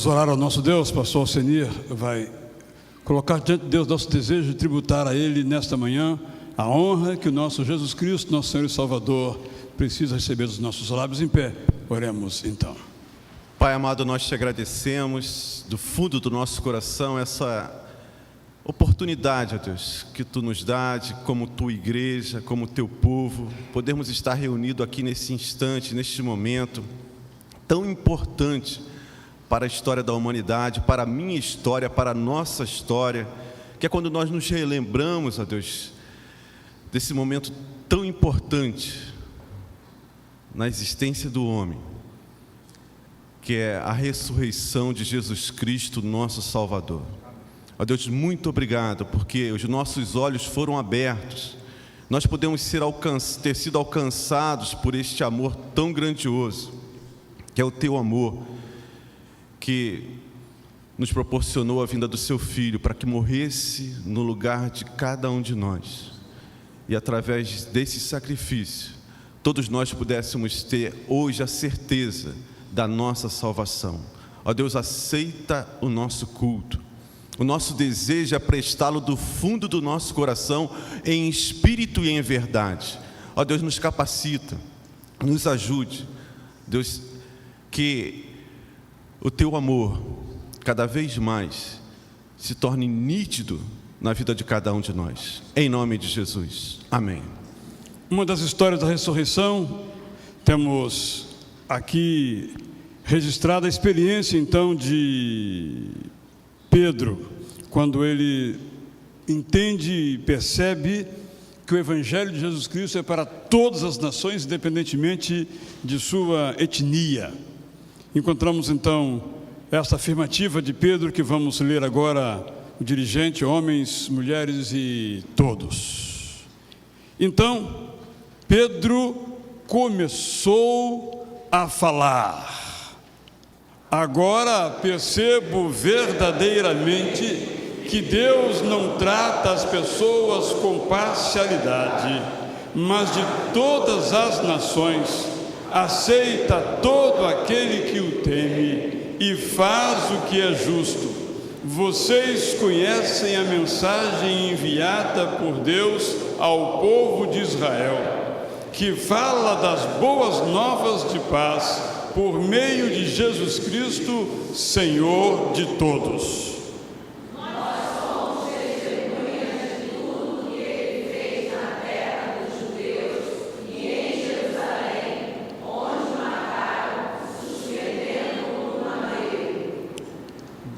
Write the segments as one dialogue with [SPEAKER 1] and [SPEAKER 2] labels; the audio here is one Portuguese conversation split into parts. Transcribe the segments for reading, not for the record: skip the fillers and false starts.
[SPEAKER 1] Vamos orar ao nosso Deus. Pastor Alcenir vai colocar diante de Deus nosso desejo de tributar a Ele nesta manhã a honra que o nosso Jesus Cristo, nosso Senhor e Salvador, precisa receber dos nossos lábios. Em pé, oremos então.
[SPEAKER 2] Pai amado, nós te agradecemos do fundo do nosso coração essa oportunidade, ó Deus, que Tu nos dá de, como Tua igreja, como Teu povo, podermos estar reunidos aqui nesse instante, neste momento tão importante para a história da humanidade, para a minha história, para a nossa história, que é quando nós nos relembramos, ó Deus, desse momento tão importante na existência do homem, que é a ressurreição de Jesus Cristo, nosso Salvador. Ó Deus, muito obrigado, porque os nossos olhos foram abertos, nós podemos ter sido alcançados por este amor tão grandioso, que é o Teu amor, que nos proporcionou a vinda do Seu Filho, para que morresse no lugar de cada um de nós, e através desse sacrifício, todos nós pudéssemos ter hoje a certeza da nossa salvação. Ó Deus, aceita o nosso culto. O nosso desejo é prestá-lo do fundo do nosso coração, em espírito e em verdade. Ó Deus, nos capacita, nos ajude. Deus, que o Teu amor, cada vez mais, se torne nítido na vida de cada um de nós. Em nome de Jesus. Amém.
[SPEAKER 1] Uma das histórias da ressurreição, temos aqui registrada a experiência então de Pedro, quando ele entende e percebe que o Evangelho de Jesus Cristo é para todas as nações, independentemente de sua etnia. Encontramos então esta afirmativa de Pedro, que vamos ler agora, o dirigente, homens, mulheres e todos. Então, Pedro começou a falar: agora percebo verdadeiramente que Deus não trata as pessoas com parcialidade, mas de todas as nações aceita todo aquele que o teme e faz o que é justo. Vocês conhecem a mensagem enviada por Deus ao povo de Israel, que fala das boas novas de paz por meio de Jesus Cristo, Senhor de todos.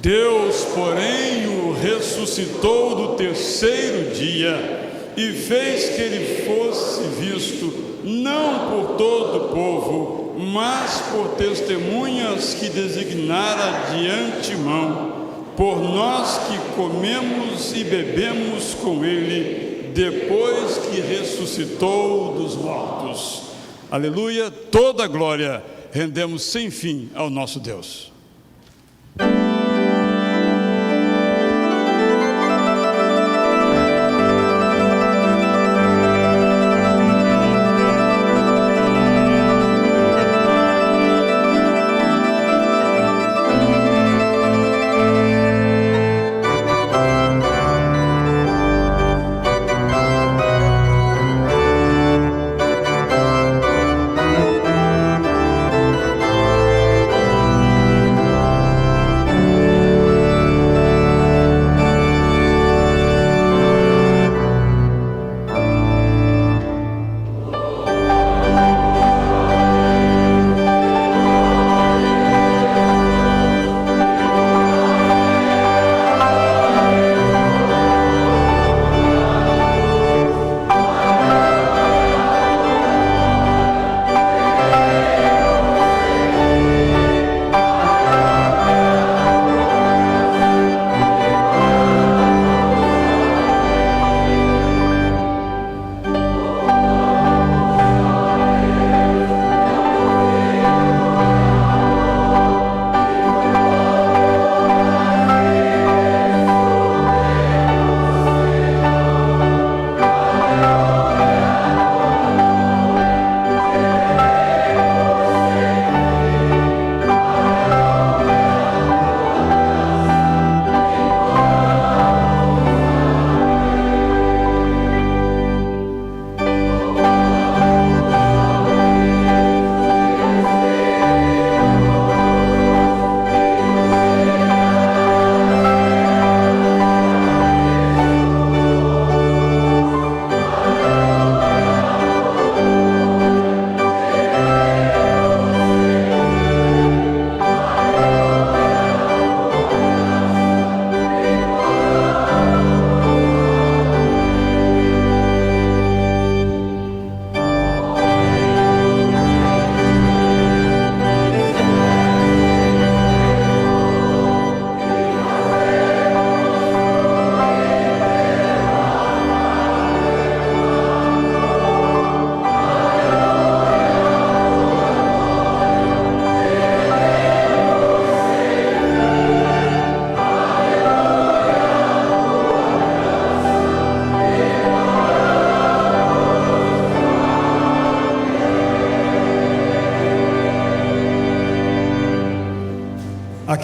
[SPEAKER 1] Deus, porém, o ressuscitou do terceiro dia e fez que ele fosse visto, não por todo o povo, mas por testemunhas que designara de antemão, por nós que comemos e bebemos com ele, depois que ressuscitou dos mortos. Aleluia, toda a glória rendemos sem fim ao nosso Deus.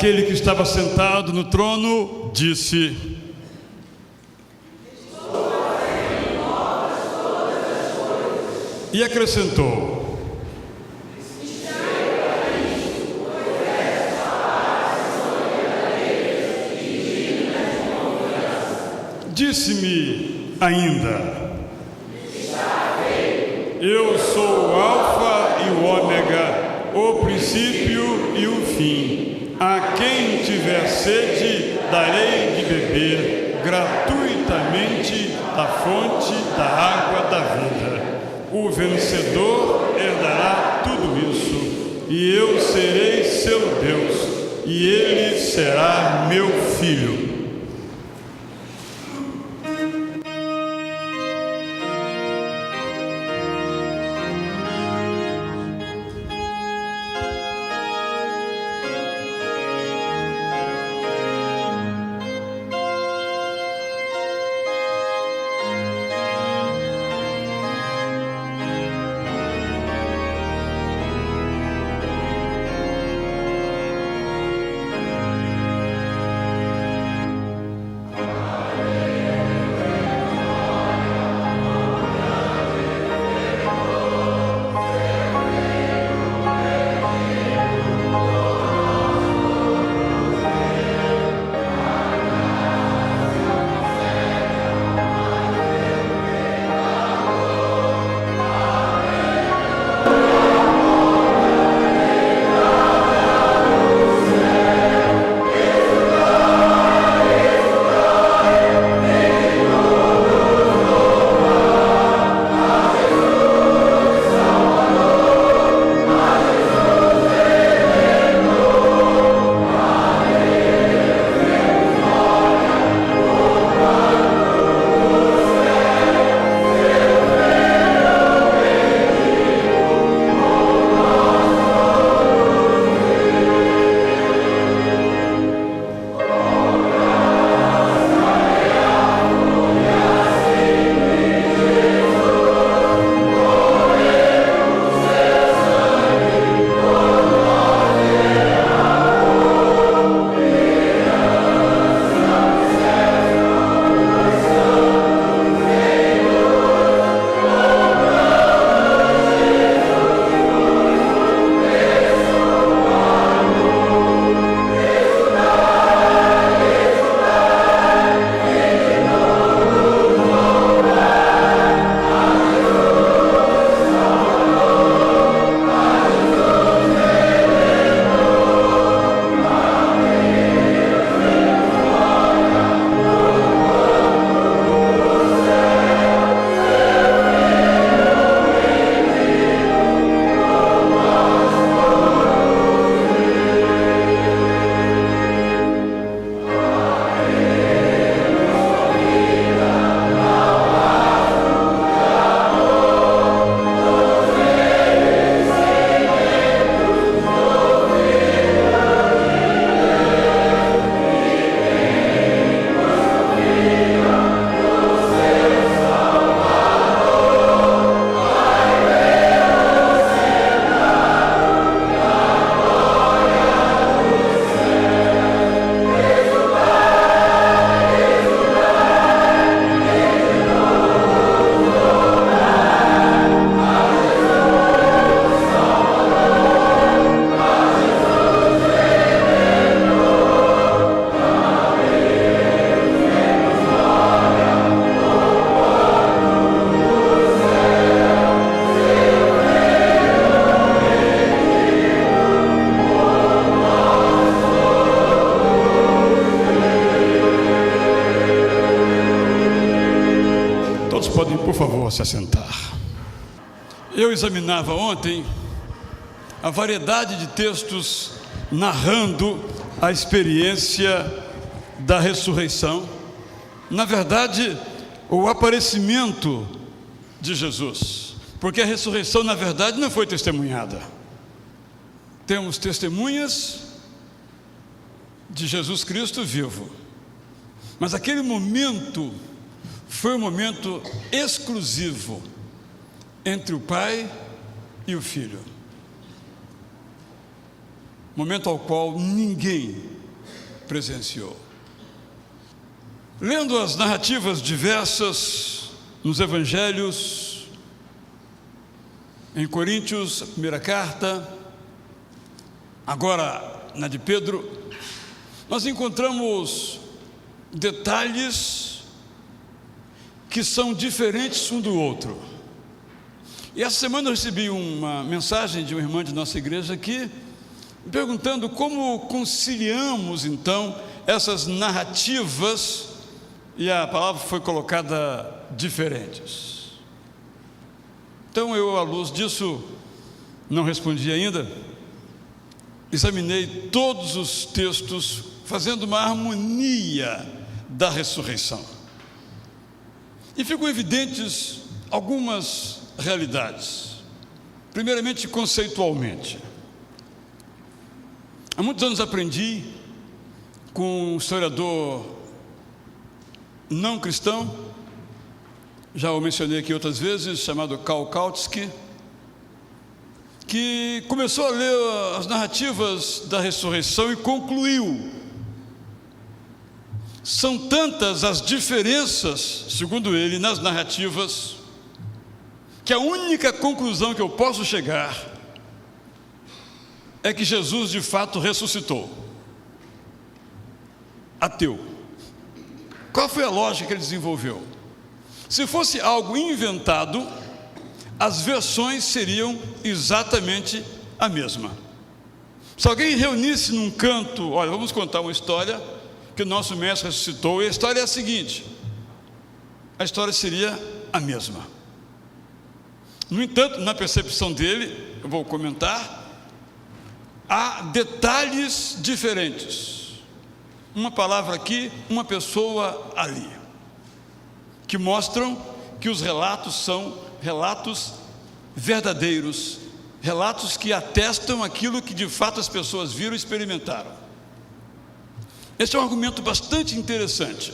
[SPEAKER 1] Aquele que estava sentado no trono disse: e acrescentou: disse-me ainda: eu sou o Alfa e o Ômega, o princípio e o fim. A quem tiver sede, darei de beber gratuitamente da fonte da água da vida. O vencedor herdará tudo isso, e eu serei seu Deus, e ele será meu filho. Por favor, se assentar. Eu examinava ontem a variedade de textos narrando a experiência da ressurreição. Na verdade, o aparecimento de Jesus, porque a ressurreição, na verdade, não foi testemunhada. Temos testemunhas de Jesus Cristo vivo, mas aquele momento foi um momento exclusivo entre o Pai e o Filho, momento ao qual ninguém presenciou. Lendo as narrativas diversas nos evangelhos, em Coríntios, a primeira carta, agora na de Pedro, nós encontramos detalhes que são diferentes um do outro. E essa semana eu recebi uma mensagem de uma irmã de nossa igreja aqui, perguntando como conciliamos então essas narrativas, e a palavra foi colocada diferentes. Então eu, à luz disso, não respondi ainda, examinei todos os textos, fazendo uma harmonia da ressurreição. E ficam evidentes algumas realidades. Primeiramente, conceitualmente. Há muitos anos aprendi com um historiador não cristão, já o mencionei aqui outras vezes, chamado Karl Kautsky, que começou a ler as narrativas da ressurreição e concluiu: são tantas as diferenças, segundo ele, nas narrativas, que a única conclusão que eu posso chegar é que Jesus de fato ressuscitou. Ateu. Qual foi a lógica que ele desenvolveu? Se fosse algo inventado, as versões seriam exatamente a mesma. Se alguém reunisse num canto, olha, vamos contar uma história que o nosso mestre ressuscitou, e a história é a seguinte, a história seria a mesma. No entanto, na percepção dele, eu vou comentar, há detalhes diferentes. Uma palavra aqui, uma pessoa ali, que mostram que os relatos são relatos verdadeiros, relatos que atestam aquilo que de fato as pessoas viram e experimentaram. Esse é um argumento bastante interessante.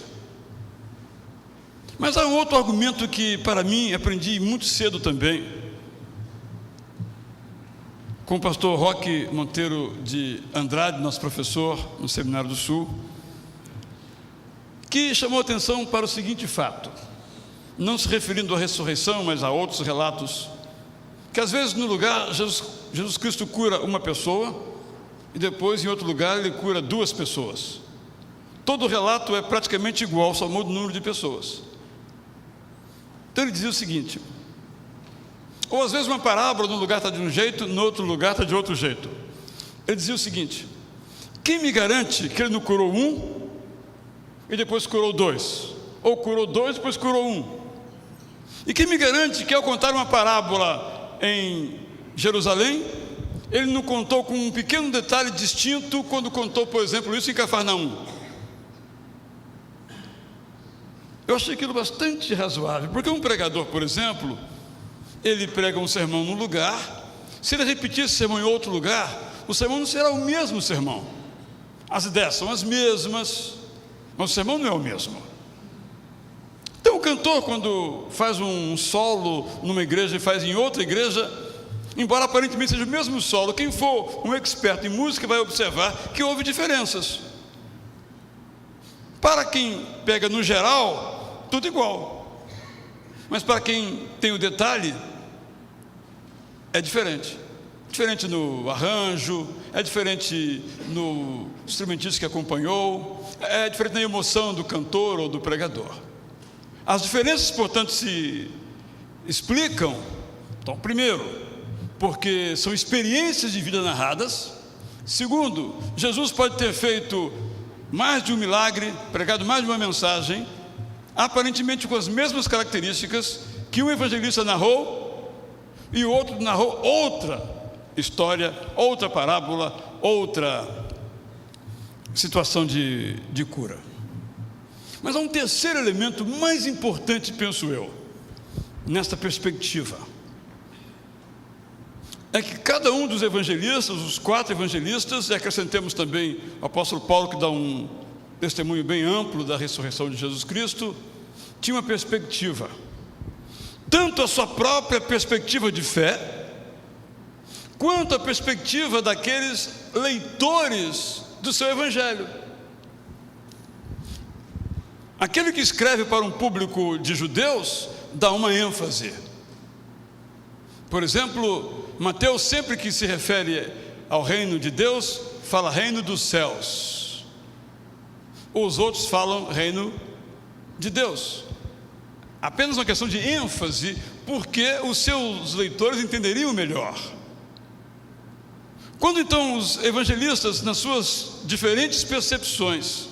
[SPEAKER 1] Mas há um outro argumento que, para mim, aprendi muito cedo também, com o pastor Roque Monteiro de Andrade, nosso professor no Seminário do Sul, que chamou atenção para o seguinte fato, não se referindo à ressurreição, mas a outros relatos, que às vezes no lugar, Jesus Cristo cura uma pessoa, e depois em outro lugar ele cura duas pessoas. Todo o relato é praticamente igual, só muda o número de pessoas. Então ele dizia o seguinte, ou às vezes uma parábola num lugar está de um jeito, no outro lugar está de outro jeito. Ele dizia o seguinte, quem me garante que ele não curou um e depois curou dois? Ou curou dois e depois curou um? E quem me garante que ao contar uma parábola em Jerusalém, ele não contou com um pequeno detalhe distinto quando contou, por exemplo, isso em Cafarnaum? Eu achei aquilo bastante razoável, porque um pregador, por exemplo, ele prega um sermão num lugar, se ele repetir esse sermão em outro lugar, o sermão não será o mesmo sermão. As ideias são as mesmas, mas o sermão não é o mesmo. Então o cantor, quando faz um solo numa igreja e faz em outra igreja, embora aparentemente seja o mesmo solo, quem for um expert em música vai observar que houve diferenças. Para quem pega no geral, tudo igual, mas para quem tem o detalhe, é diferente. Diferente no arranjo, é diferente no instrumentista que acompanhou, é diferente na emoção do cantor ou do pregador. As diferenças, portanto, se explicam, então, primeiro, porque são experiências de vida narradas. Segundo, Jesus pode ter feito mais de um milagre, pregado mais de uma mensagem, aparentemente com as mesmas características, que um evangelista narrou e o outro narrou outra história, outra parábola, outra situação de cura. Mas há um terceiro elemento mais importante, penso eu, nesta perspectiva. É que cada um dos evangelistas, os 4 evangelistas, e acrescentemos também o apóstolo Paulo, que dá um testemunho bem amplo da ressurreição de Jesus Cristo, tinha uma perspectiva, tanto a sua própria perspectiva de fé, quanto a perspectiva daqueles leitores do seu evangelho. Aquele que escreve para um público de judeus dá uma ênfase. Por exemplo, Mateus, sempre que se refere ao reino de Deus, fala reino dos céus. Os outros falam reino de Deus. Apenas uma questão de ênfase, porque os seus leitores entenderiam melhor. Quando então os evangelistas, nas suas diferentes percepções,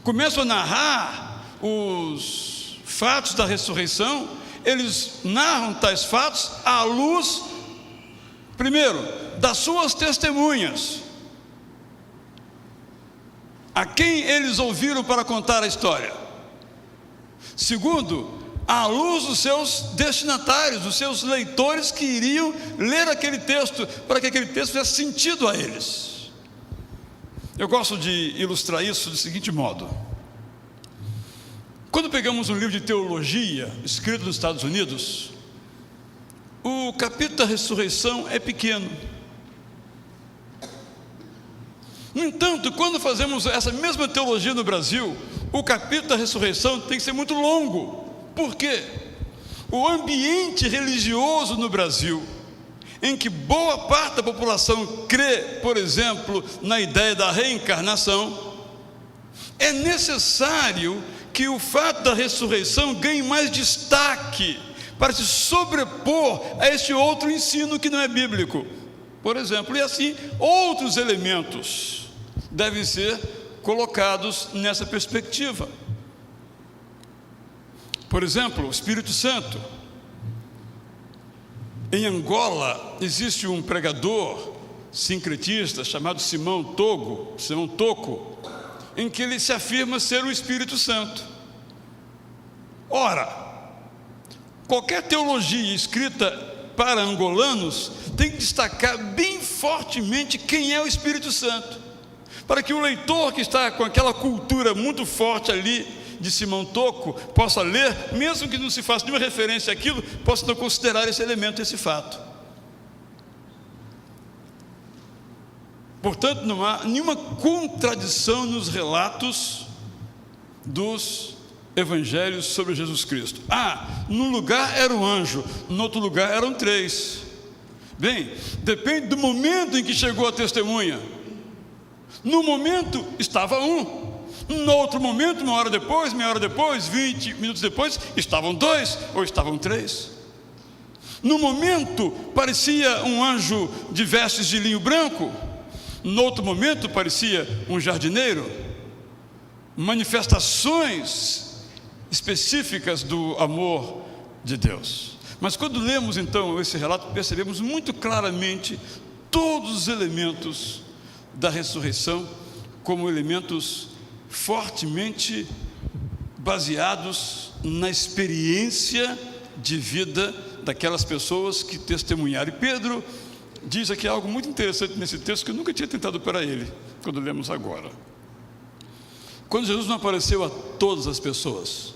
[SPEAKER 1] começam a narrar os fatos da ressurreição, eles narram tais fatos à luz, primeiro, das suas testemunhas, a quem eles ouviram para contar a história. Segundo, à luz dos seus destinatários, dos seus leitores que iriam ler aquele texto, para que aquele texto fizesse sentido a eles. Eu gosto de ilustrar isso do seguinte modo: quando pegamos um livro de teologia escrito nos Estados Unidos, o capítulo da ressurreição é pequeno. No entanto, quando fazemos essa mesma teologia no Brasil, o capítulo da ressurreição tem que ser muito longo. Por quê? O ambiente religioso no Brasil, em que boa parte da população crê, por exemplo, na ideia da reencarnação, é necessário que o fato da ressurreição ganhe mais destaque para se sobrepor a este outro ensino que não é bíblico, por exemplo. E assim, outros elementos devem ser colocados nessa perspectiva. Por exemplo, o Espírito Santo. Em Angola existe um pregador sincretista chamado Simão Toko, em que ele se afirma ser o Espírito Santo. Ora, qualquer teologia escrita para angolanos tem que destacar bem fortemente quem é o Espírito Santo, para que o leitor que está com aquela cultura muito forte ali de Simão Toko possa ler, mesmo que não se faça nenhuma referência àquilo, possa não considerar esse elemento, esse fato. Portanto, não há nenhuma contradição nos relatos dos evangelhos sobre Jesus Cristo. Num lugar era um anjo, no outro lugar eram 3. Bem, depende do momento em que chegou a testemunha. No momento estava um. No outro momento, meia hora depois, 20 minutos depois, estavam 2 ou estavam 3. No momento parecia um anjo de vestes de linho branco, no outro momento parecia um jardineiro. Manifestações específicas do amor de Deus. Mas quando lemos então esse relato, percebemos muito claramente todos os elementos da ressurreição como elementos fortemente baseados na experiência de vida daquelas pessoas que testemunharam. E Pedro diz aqui algo muito interessante nesse texto que eu nunca tinha tentado para ele, quando lemos agora. Quando Jesus não apareceu a todas as pessoas,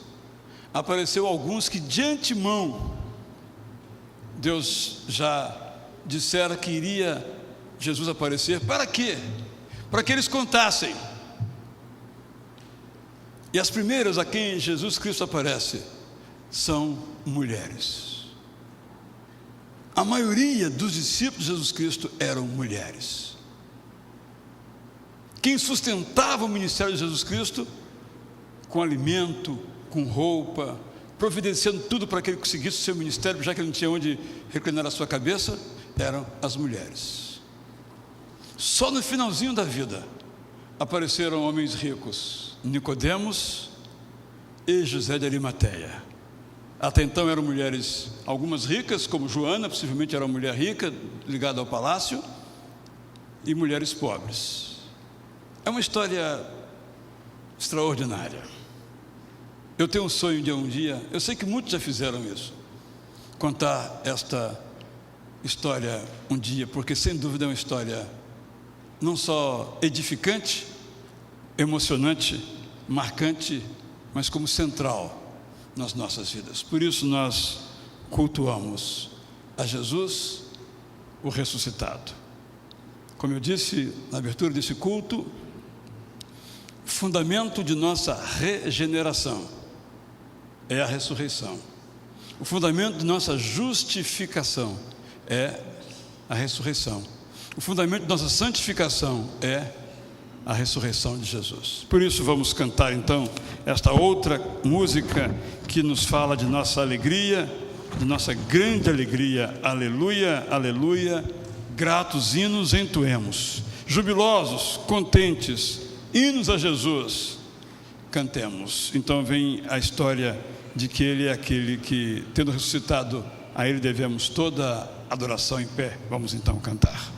[SPEAKER 1] apareceu a alguns que de antemão Deus já dissera que iria Jesus aparecer. Para quê? Para que eles contassem. E as primeiras a quem Jesus Cristo aparece são mulheres. A maioria dos discípulos de Jesus Cristo eram mulheres. Quem sustentava o ministério de Jesus Cristo com alimento, com roupa, providenciando tudo para que ele conseguisse o seu ministério, já que ele não tinha onde reclinar a sua cabeça, eram as mulheres. Só no finalzinho da vida apareceram homens ricos, Nicodemos e José de Arimateia. Até então eram mulheres, algumas ricas, como Joana, possivelmente era uma mulher rica, ligada ao palácio, e mulheres pobres. É uma história extraordinária. Eu tenho um sonho de um dia, eu sei que muitos já fizeram isso, contar esta história um dia, porque sem dúvida é uma história não só edificante, emocionante, marcante, mas como central nas nossas vidas. Por isso nós cultuamos a Jesus, o ressuscitado. Como eu disse na abertura desse culto, fundamento de nossa regeneração é a ressurreição. O fundamento de nossa justificação é a ressurreição. O fundamento de nossa santificação é a ressurreição de Jesus. Por isso vamos cantar então esta outra música que nos fala de nossa alegria, de nossa grande alegria. Aleluia, aleluia, gratos hinos entoemos, jubilosos, contentes, hinos a Jesus, cantemos. Então vem a história de que Ele é aquele que, tendo ressuscitado, a Ele devemos toda a adoração em pé. Vamos então cantar.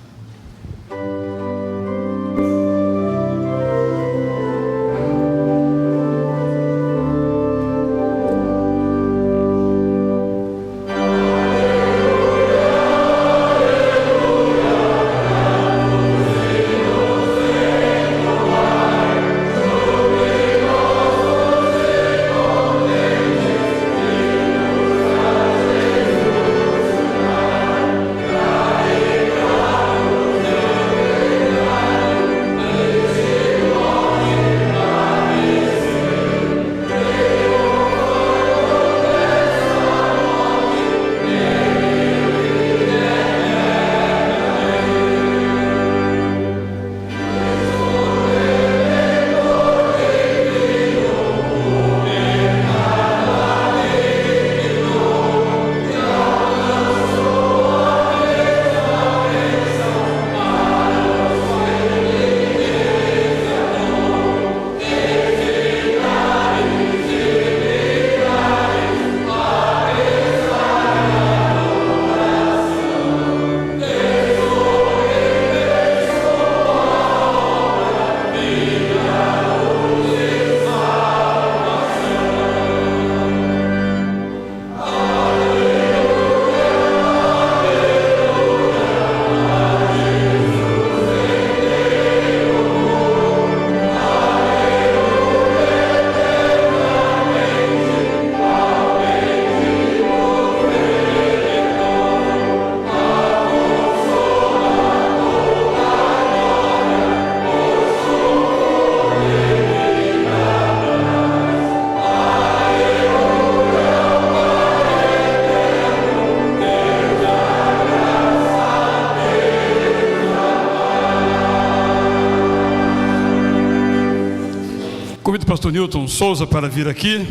[SPEAKER 1] Convido o pastor Newton Souza para vir aqui,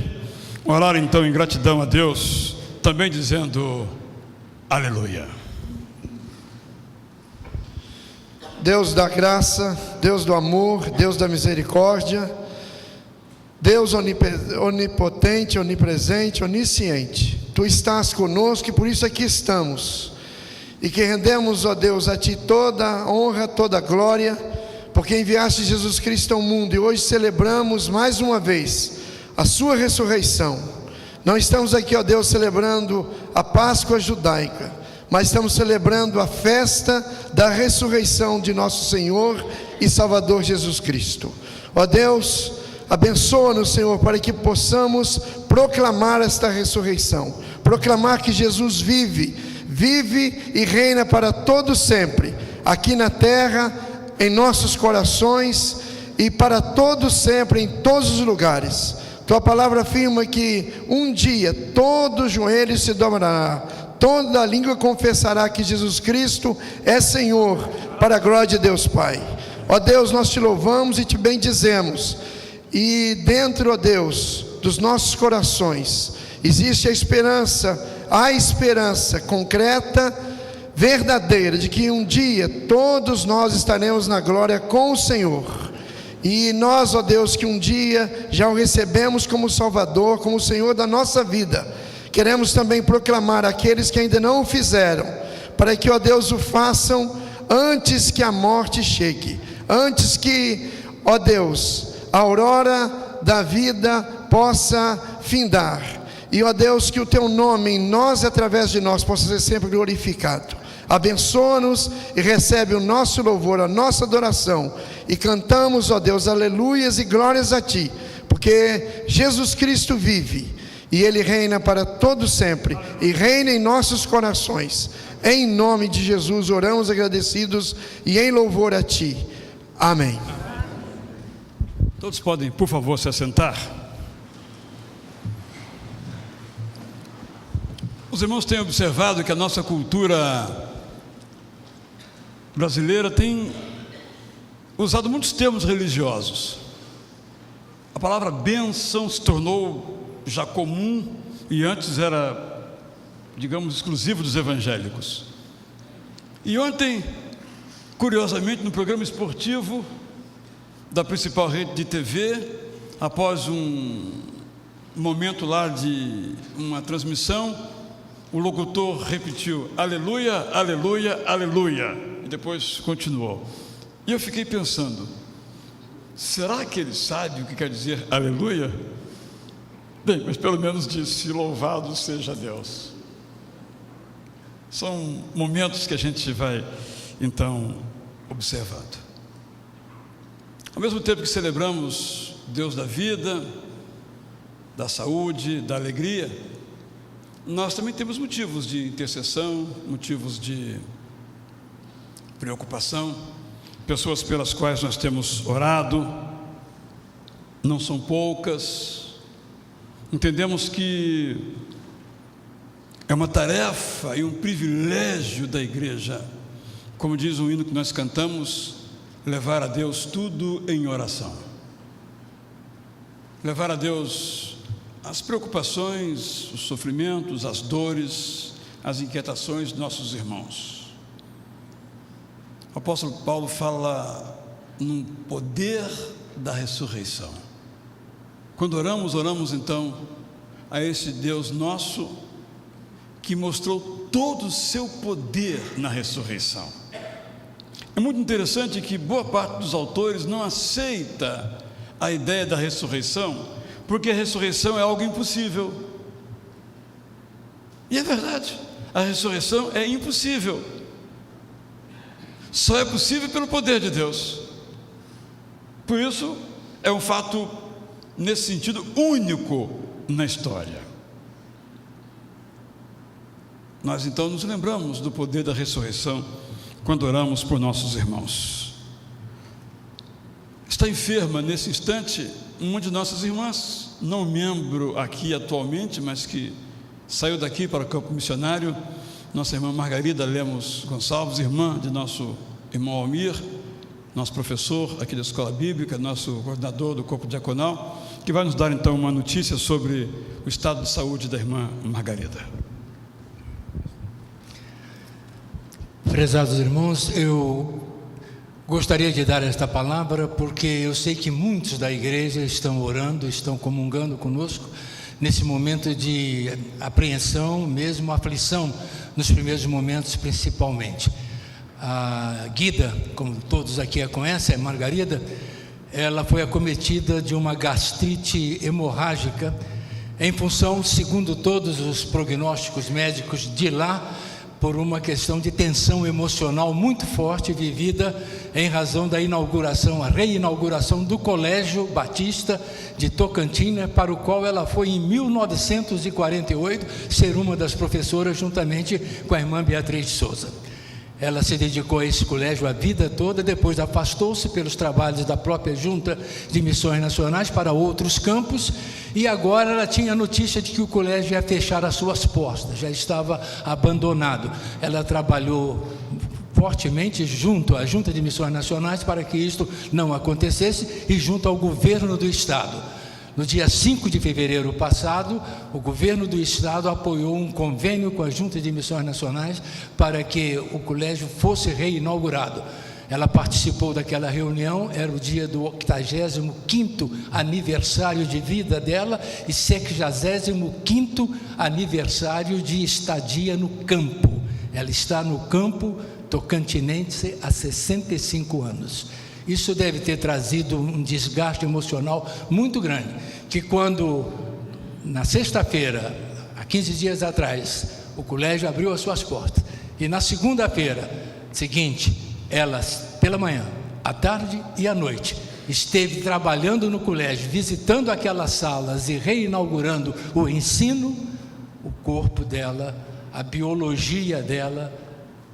[SPEAKER 1] orar então em gratidão a Deus, também dizendo aleluia.
[SPEAKER 3] Deus da graça, Deus do amor, Deus da misericórdia, Deus onipotente, onipresente, onisciente, Tu estás conosco e por isso aqui estamos, e que rendemos, ó Deus, a Ti toda a honra, toda a glória, porque enviaste Jesus Cristo ao mundo e hoje celebramos mais uma vez a Sua ressurreição. Não estamos aqui, ó Deus, celebrando a Páscoa judaica, mas estamos celebrando a festa da ressurreição de nosso Senhor e Salvador Jesus Cristo. Ó Deus, abençoa-nos, Senhor, para que possamos proclamar esta ressurreição, proclamar que Jesus vive e reina para todo sempre, aqui na terra, em nossos corações e para todo sempre, em todos os lugares. Tua palavra afirma que um dia todo joelho se dobrará, toda língua confessará que Jesus Cristo é Senhor, para a glória de Deus Pai. Ó Deus, nós te louvamos e te bendizemos, e dentro, ó Deus, dos nossos corações existe a esperança concreta, verdadeira, de que um dia todos nós estaremos na glória com o Senhor. E nós, ó Deus, que um dia já o recebemos como Salvador, como Senhor da nossa vida, queremos também proclamar àqueles que ainda não o fizeram, para que, ó Deus, o façam antes que a morte chegue, antes que, ó Deus, a aurora da vida possa findar. E, ó Deus, que o Teu nome em nós e através de nós possa ser sempre glorificado. Abençoa-nos e recebe o nosso louvor, a nossa adoração, e cantamos, ó Deus, aleluias e glórias a Ti, porque Jesus Cristo vive e Ele reina para todo sempre e reina em nossos corações. Em nome de Jesus oramos agradecidos e em louvor a Ti. Amém.
[SPEAKER 1] Todos podem, por favor, se assentar. Os irmãos têm observado que a nossa cultura brasileira tem usado muitos termos religiosos. A palavra bênção se tornou já comum e antes era, digamos, exclusivo dos evangélicos. E ontem, curiosamente, no programa esportivo da principal rede de TV, após um momento lá de uma transmissão, o locutor repetiu: aleluia, aleluia, aleluia, e depois continuou. E eu fiquei pensando, será que ele sabe o que quer dizer aleluia? Bem, mas pelo menos disse: louvado seja Deus. São momentos que a gente vai, então, observando. Ao mesmo tempo que celebramos Deus da vida, da saúde, da alegria, nós também temos motivos de intercessão, motivos de preocupação, pessoas pelas quais nós temos orado, não são poucas. Entendemos que é uma tarefa e um privilégio da igreja, como diz o hino que nós cantamos, levar a Deus tudo em oração. Levar a Deus as preocupações, os sofrimentos, as dores, as inquietações de nossos irmãos. O apóstolo Paulo fala num poder da ressurreição. Quando oramos então a esse Deus nosso que mostrou todo o seu poder na ressurreição. É muito interessante que boa parte dos autores não aceita a ideia da ressurreição, porque a ressurreição é algo impossível. E é verdade, a ressurreição é impossível. Só é possível pelo poder de Deus. Por isso, é um fato, nesse sentido, único na história. Nós então nos lembramos do poder da ressurreição quando oramos por nossos irmãos. Está enferma nesse instante uma de nossas irmãs, não membro aqui atualmente, mas que saiu daqui para o campo missionário, nossa irmã Margarida Lemos Gonçalves, irmã de nosso irmão Almir, nosso professor aqui da Escola Bíblica, nosso coordenador do corpo diaconal, que vai nos dar então uma notícia sobre o estado de saúde da irmã Margarida.
[SPEAKER 4] Prezados irmãos, eu gostaria de dar esta palavra porque eu sei que muitos da igreja estão orando, estão comungando conosco nesse momento de apreensão, mesmo aflição, nos primeiros momentos principalmente. A Guida, como todos aqui a conhecem, a Margarida, ela foi acometida de uma gastrite hemorrágica em função, segundo todos os prognósticos médicos de lá, por uma questão de tensão emocional muito forte vivida em razão da inauguração, a reinauguração do Colégio Batista de Tocantins, para o qual ela foi em 1948 ser uma das professoras juntamente com a irmã Beatriz de Souza. Ela se dedicou a esse colégio a vida toda, depois afastou-se pelos trabalhos da própria Junta de Missões Nacionais para outros campos, e agora ela tinha a notícia de que o colégio ia fechar as suas portas, já estava abandonado. Ela trabalhou fortemente junto à Junta de Missões Nacionais para que isto não acontecesse e junto ao governo do Estado. No dia 5 de fevereiro passado, o governo do Estado apoiou um convênio com a Junta de Missões Nacionais para que o colégio fosse reinaugurado. Ela participou daquela reunião, era o dia do 85º aniversário de vida dela e 65º aniversário de estadia no campo. Ela está no campo tocantinense há 65 anos. Isso deve ter trazido um desgaste emocional muito grande, que quando, na sexta-feira, há 15 dias atrás, o colégio abriu as suas portas, e na segunda-feira seguinte, ela, pela manhã, à tarde e à noite, esteve trabalhando no colégio, visitando aquelas salas e reinaugurando o ensino, o corpo dela, a biologia dela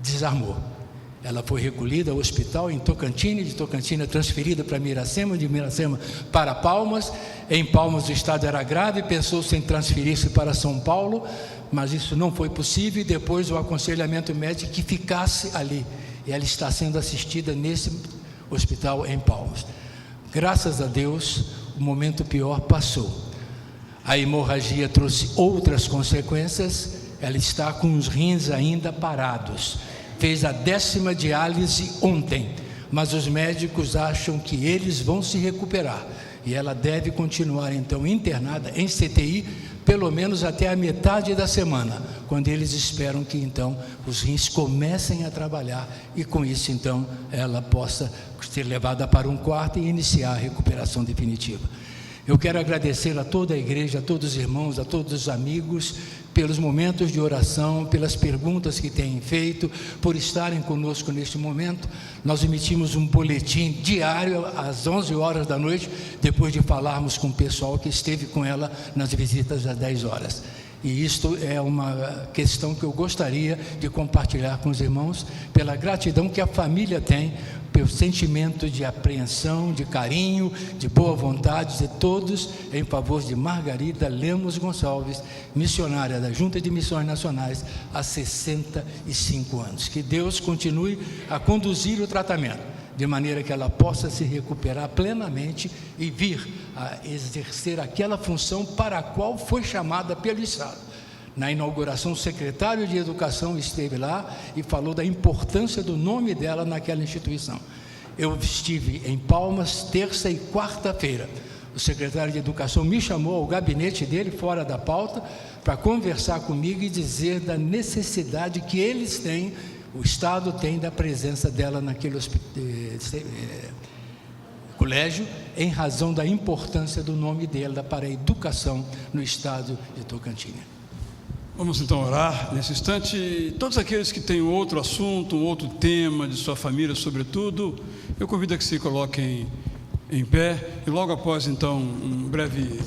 [SPEAKER 4] desarmou. Ela foi recolhida ao hospital em Tocantins, de Tocantins transferida para Miracema, de Miracema para Palmas. Em Palmas o estado era grave, pensou-se em transferir-se para São Paulo, mas isso não foi possível, e depois o aconselhamento médico que ficasse ali. E ela está sendo assistida nesse hospital em Palmas. Graças a Deus, o momento pior passou. A hemorragia trouxe outras consequências, ela está com os rins ainda parados. Fez a 10ª diálise ontem, mas os médicos acham que eles vão se recuperar. E ela deve continuar, então, internada em CTI, pelo menos até a metade da semana, quando eles esperam que, então, os rins comecem a trabalhar e, com isso, então, ela possa ser levada para um quarto e iniciar a recuperação definitiva. Eu quero agradecer a toda a igreja, a todos os irmãos, a todos os amigos, pelos momentos de oração, pelas perguntas que têm feito, por estarem conosco neste momento. Nós emitimos um boletim diário às 11 horas da noite, depois de falarmos com o pessoal que esteve com ela nas visitas às 10 horas. E isto é uma questão que eu gostaria de compartilhar com os irmãos, pela gratidão que a família tem, pelo sentimento de apreensão, de carinho, de boa vontade de todos, em favor de Margarida Lemos Gonçalves, missionária da Junta de Missões Nacionais há 65 anos. Que Deus continue a conduzir o tratamento, de maneira que ela possa se recuperar plenamente e vir a exercer aquela função para a qual foi chamada pelo Estado. Na inauguração, o secretário de Educação esteve lá e falou da importância do nome dela naquela instituição. Eu estive em Palmas terça e quarta-feira. O secretário de Educação me chamou ao gabinete dele, fora da pauta, para conversar comigo e dizer da necessidade que eles têm, o Estado tem, da presença dela naquele colégio, em razão da importância do nome dela para a educação no estado de Tocantins.
[SPEAKER 1] Vamos então orar nesse instante. Todos aqueles que têm outro assunto, um outro tema de sua família, sobretudo, eu convido a que se coloquem em pé, e logo após então um breve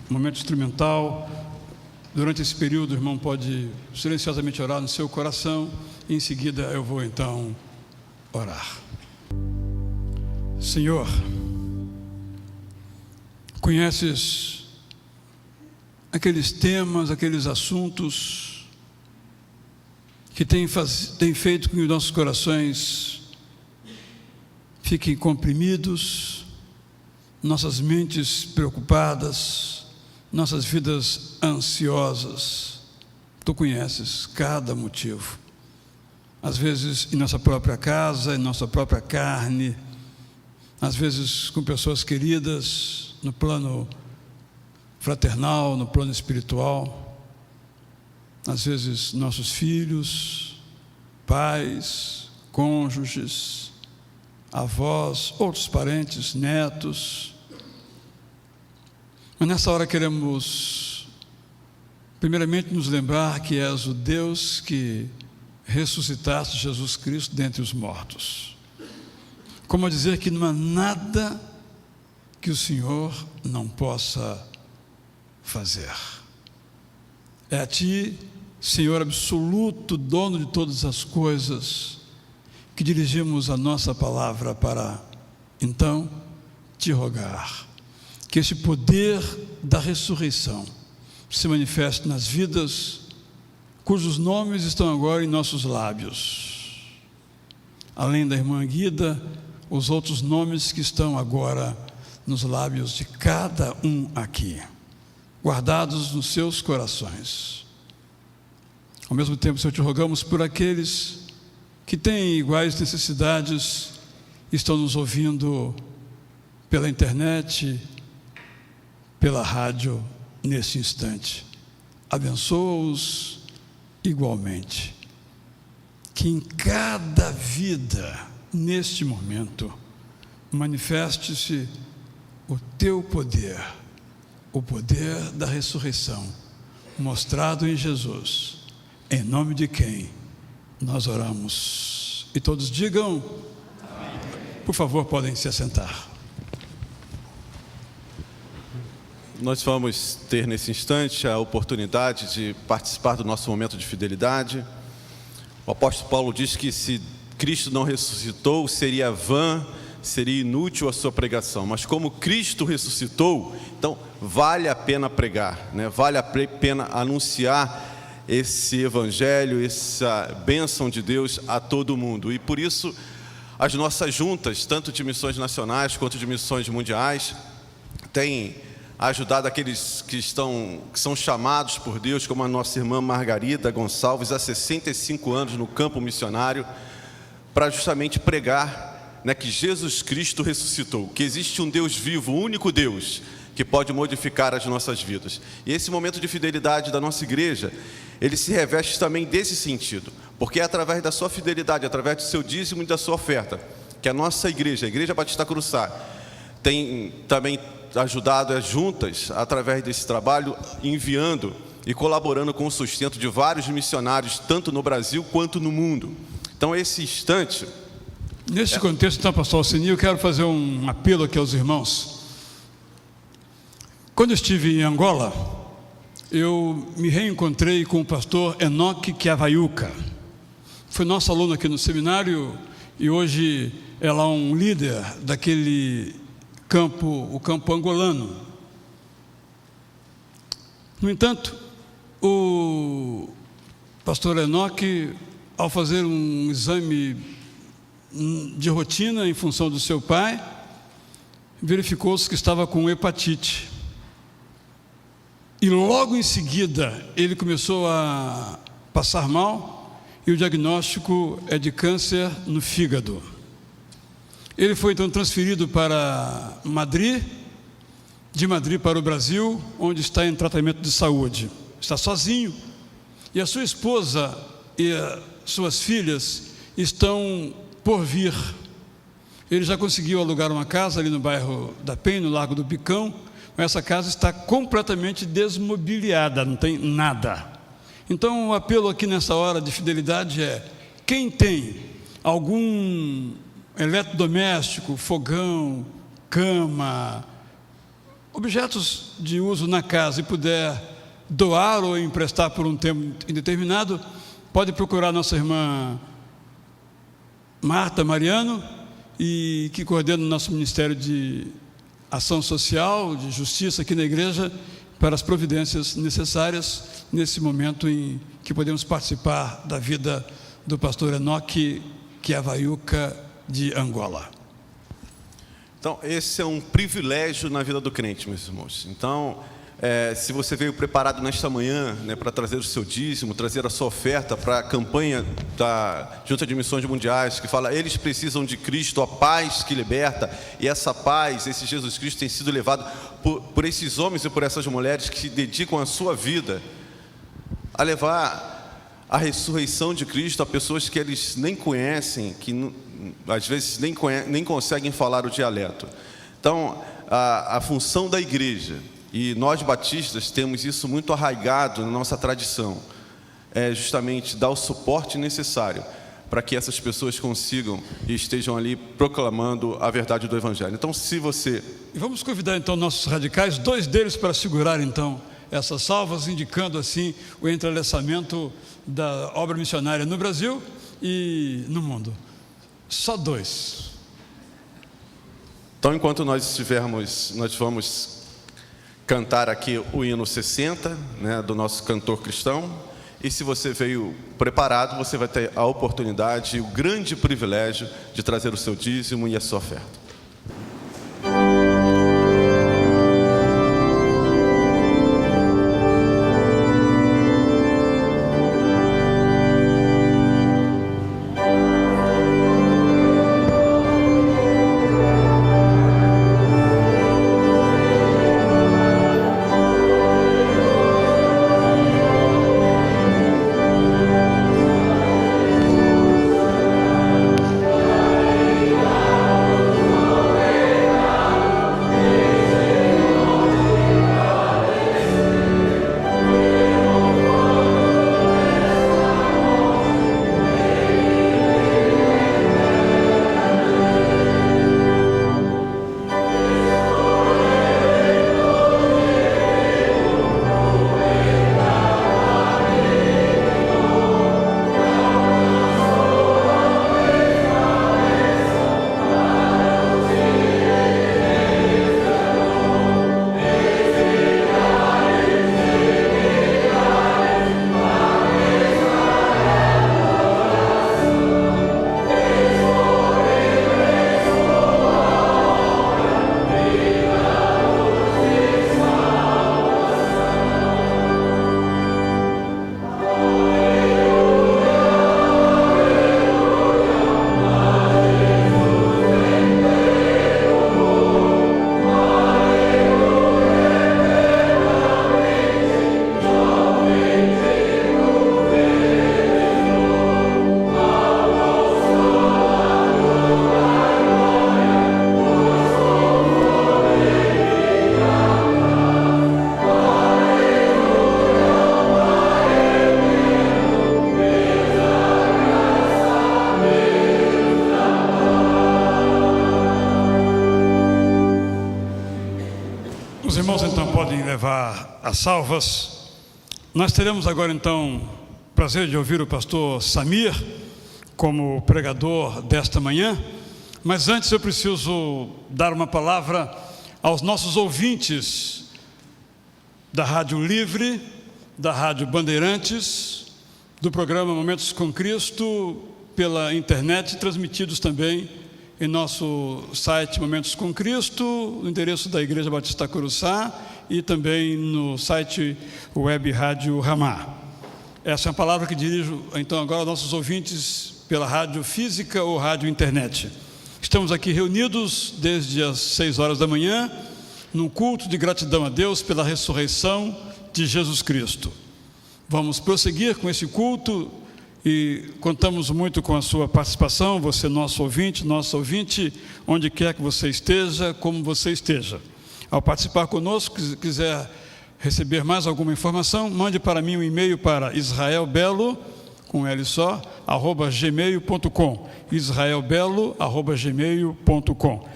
[SPEAKER 1] momento instrumental. Durante esse período o irmão pode silenciosamente orar no seu coração, e em seguida eu vou então orar. Senhor, conheces aqueles temas, aqueles assuntos que têm feito com que os nossos corações fiquem comprimidos, nossas mentes preocupadas, nossas vidas ansiosas. Tu conheces cada motivo, às vezes em nossa própria casa, em nossa própria carne, às vezes com pessoas queridas, no plano fraternal, no plano espiritual, às vezes nossos filhos, pais, cônjuges, avós, outros parentes, netos. Mas nessa hora queremos primeiramente nos lembrar que és o Deus que ressuscitaste Jesus Cristo dentre os mortos, como a dizer que não há nada que o Senhor não possa fazer. É a Ti, Senhor absoluto, dono de todas as coisas, que dirigimos a nossa palavra para, então, Te rogar que esse poder da ressurreição se manifeste nas vidas cujos nomes estão agora em nossos lábios. Além da irmã Guida, os outros nomes que estão agora nos lábios de cada um aqui, guardados nos seus corações. Ao mesmo tempo, Senhor, te rogamos por aqueles que têm iguais necessidades, estão nos ouvindo pela internet, pela rádio, nesse instante. Abençoa-os igualmente. Que em cada vida, neste momento, manifeste-se o Teu poder, o poder da ressurreição, mostrado em Jesus, em nome de quem nós oramos. E todos digam, amém. Por favor, podem se assentar.
[SPEAKER 2] Nós vamos ter nesse instante a oportunidade de participar do nosso momento de fidelidade. O apóstolo Paulo diz que se Cristo não ressuscitou, seria vã, seria inútil a sua pregação. Mas como Cristo ressuscitou, então vale a pena pregar, né? Vale a pena anunciar esse evangelho, essa bênção de Deus a todo mundo. E por isso as nossas juntas, tanto de missões nacionais quanto de missões mundiais, têm ajudado aqueles que são chamados por Deus, como a nossa irmã Margarida Gonçalves, há 65 anos no campo missionário, para justamente pregar, né, que Jesus Cristo ressuscitou, que existe um Deus vivo, o único Deus, que pode modificar as nossas vidas. E esse momento de fidelidade da nossa igreja, ele se reveste também desse sentido, porque é através da sua fidelidade, através do seu dízimo e da sua oferta, que a nossa igreja, a Igreja Batista Curuçá, tem também ajudado as juntas, através desse trabalho, enviando e colaborando com o sustento de vários missionários, tanto no Brasil quanto no mundo. Então, esse instante...
[SPEAKER 1] Nesse contexto, então, pastor Alcini, eu quero fazer um apelo aqui aos irmãos. Quando eu estive em Angola, eu me reencontrei com o pastor Enoque Chiavaiuca. Foi nosso aluno aqui no seminário e hoje é lá um líder daquele campo, o campo angolano. No entanto, o pastor Enoque, ao fazer um exame de rotina em função do seu pai, verificou-se que estava com hepatite. E logo em seguida ele começou a passar mal e o diagnóstico é de câncer no fígado. Ele foi então transferido para Madrid, de Madrid para o Brasil, onde está em tratamento de saúde. Está sozinho e a sua esposa e suas filhas estão por vir. Ele já conseguiu alugar uma casa ali no bairro da Penha, no Largo do Picão. Essa casa está completamente desmobiliada, não tem nada. Então o apelo aqui nessa hora de fidelidade é: quem tem algum eletrodoméstico, fogão, cama, objetos de uso na casa e puder doar ou emprestar por um tempo indeterminado, pode procurar nossa irmã Marta Mariano, e que coordena o nosso Ministério de Ação Social, de Justiça aqui na igreja, para as providências necessárias nesse momento em que podemos participar da vida do pastor Enoque Chiavaiuca de Angola.
[SPEAKER 2] Então, esse é um privilégio na vida do crente, meus irmãos. Então, se você veio preparado nesta manhã, né, para trazer o seu dízimo, trazer a sua oferta para a campanha da Junta de Missões Mundiais, que fala: eles precisam de Cristo, a paz que liberta, e essa paz, esse Jesus Cristo tem sido levado por esses homens e por essas mulheres que se dedicam a sua vida a levar a ressurreição de Cristo a pessoas que eles nem conhecem, que às vezes nem conseguem falar o dialeto. Então, a função da igreja, e nós batistas temos isso muito arraigado na nossa tradição, é justamente dar o suporte necessário para que essas pessoas consigam e estejam ali proclamando a verdade do Evangelho. Então, se você...
[SPEAKER 1] E vamos convidar então nossos radicais, 2 deles para segurar então essas salvas, indicando assim o entrelaçamento da obra missionária no Brasil e no mundo. Só 2.
[SPEAKER 2] Então, enquanto nós estivermos, nós vamos cantar aqui o hino 60, né, do nosso cantor cristão. E se você veio preparado, você vai ter a oportunidade e o grande privilégio de trazer o seu dízimo e a sua oferta.
[SPEAKER 1] levar as salvas. Nós teremos agora então o prazer de ouvir o pastor Samir como pregador desta manhã, mas antes eu preciso dar uma palavra aos nossos ouvintes da Rádio Livre, da Rádio Bandeirantes, do programa Momentos com Cristo, pela internet, transmitidos também em nosso site Momentos com Cristo, no endereço da Igreja Batista Curuçá e também no site Web Rádio Ramá. Essa é uma palavra que dirijo então agora aos nossos ouvintes pela rádio física ou rádio internet. Estamos aqui reunidos desde as 6 horas da manhã, num culto de gratidão a Deus pela ressurreição de Jesus Cristo. Vamos prosseguir com esse culto e contamos muito com a sua participação, você nosso ouvinte, onde quer que você esteja, como você esteja. Ao participar conosco, se quiser receber mais alguma informação, mande para mim um e-mail para israelbelo, com L só, @gmail.com, israelbelo@gmail.com.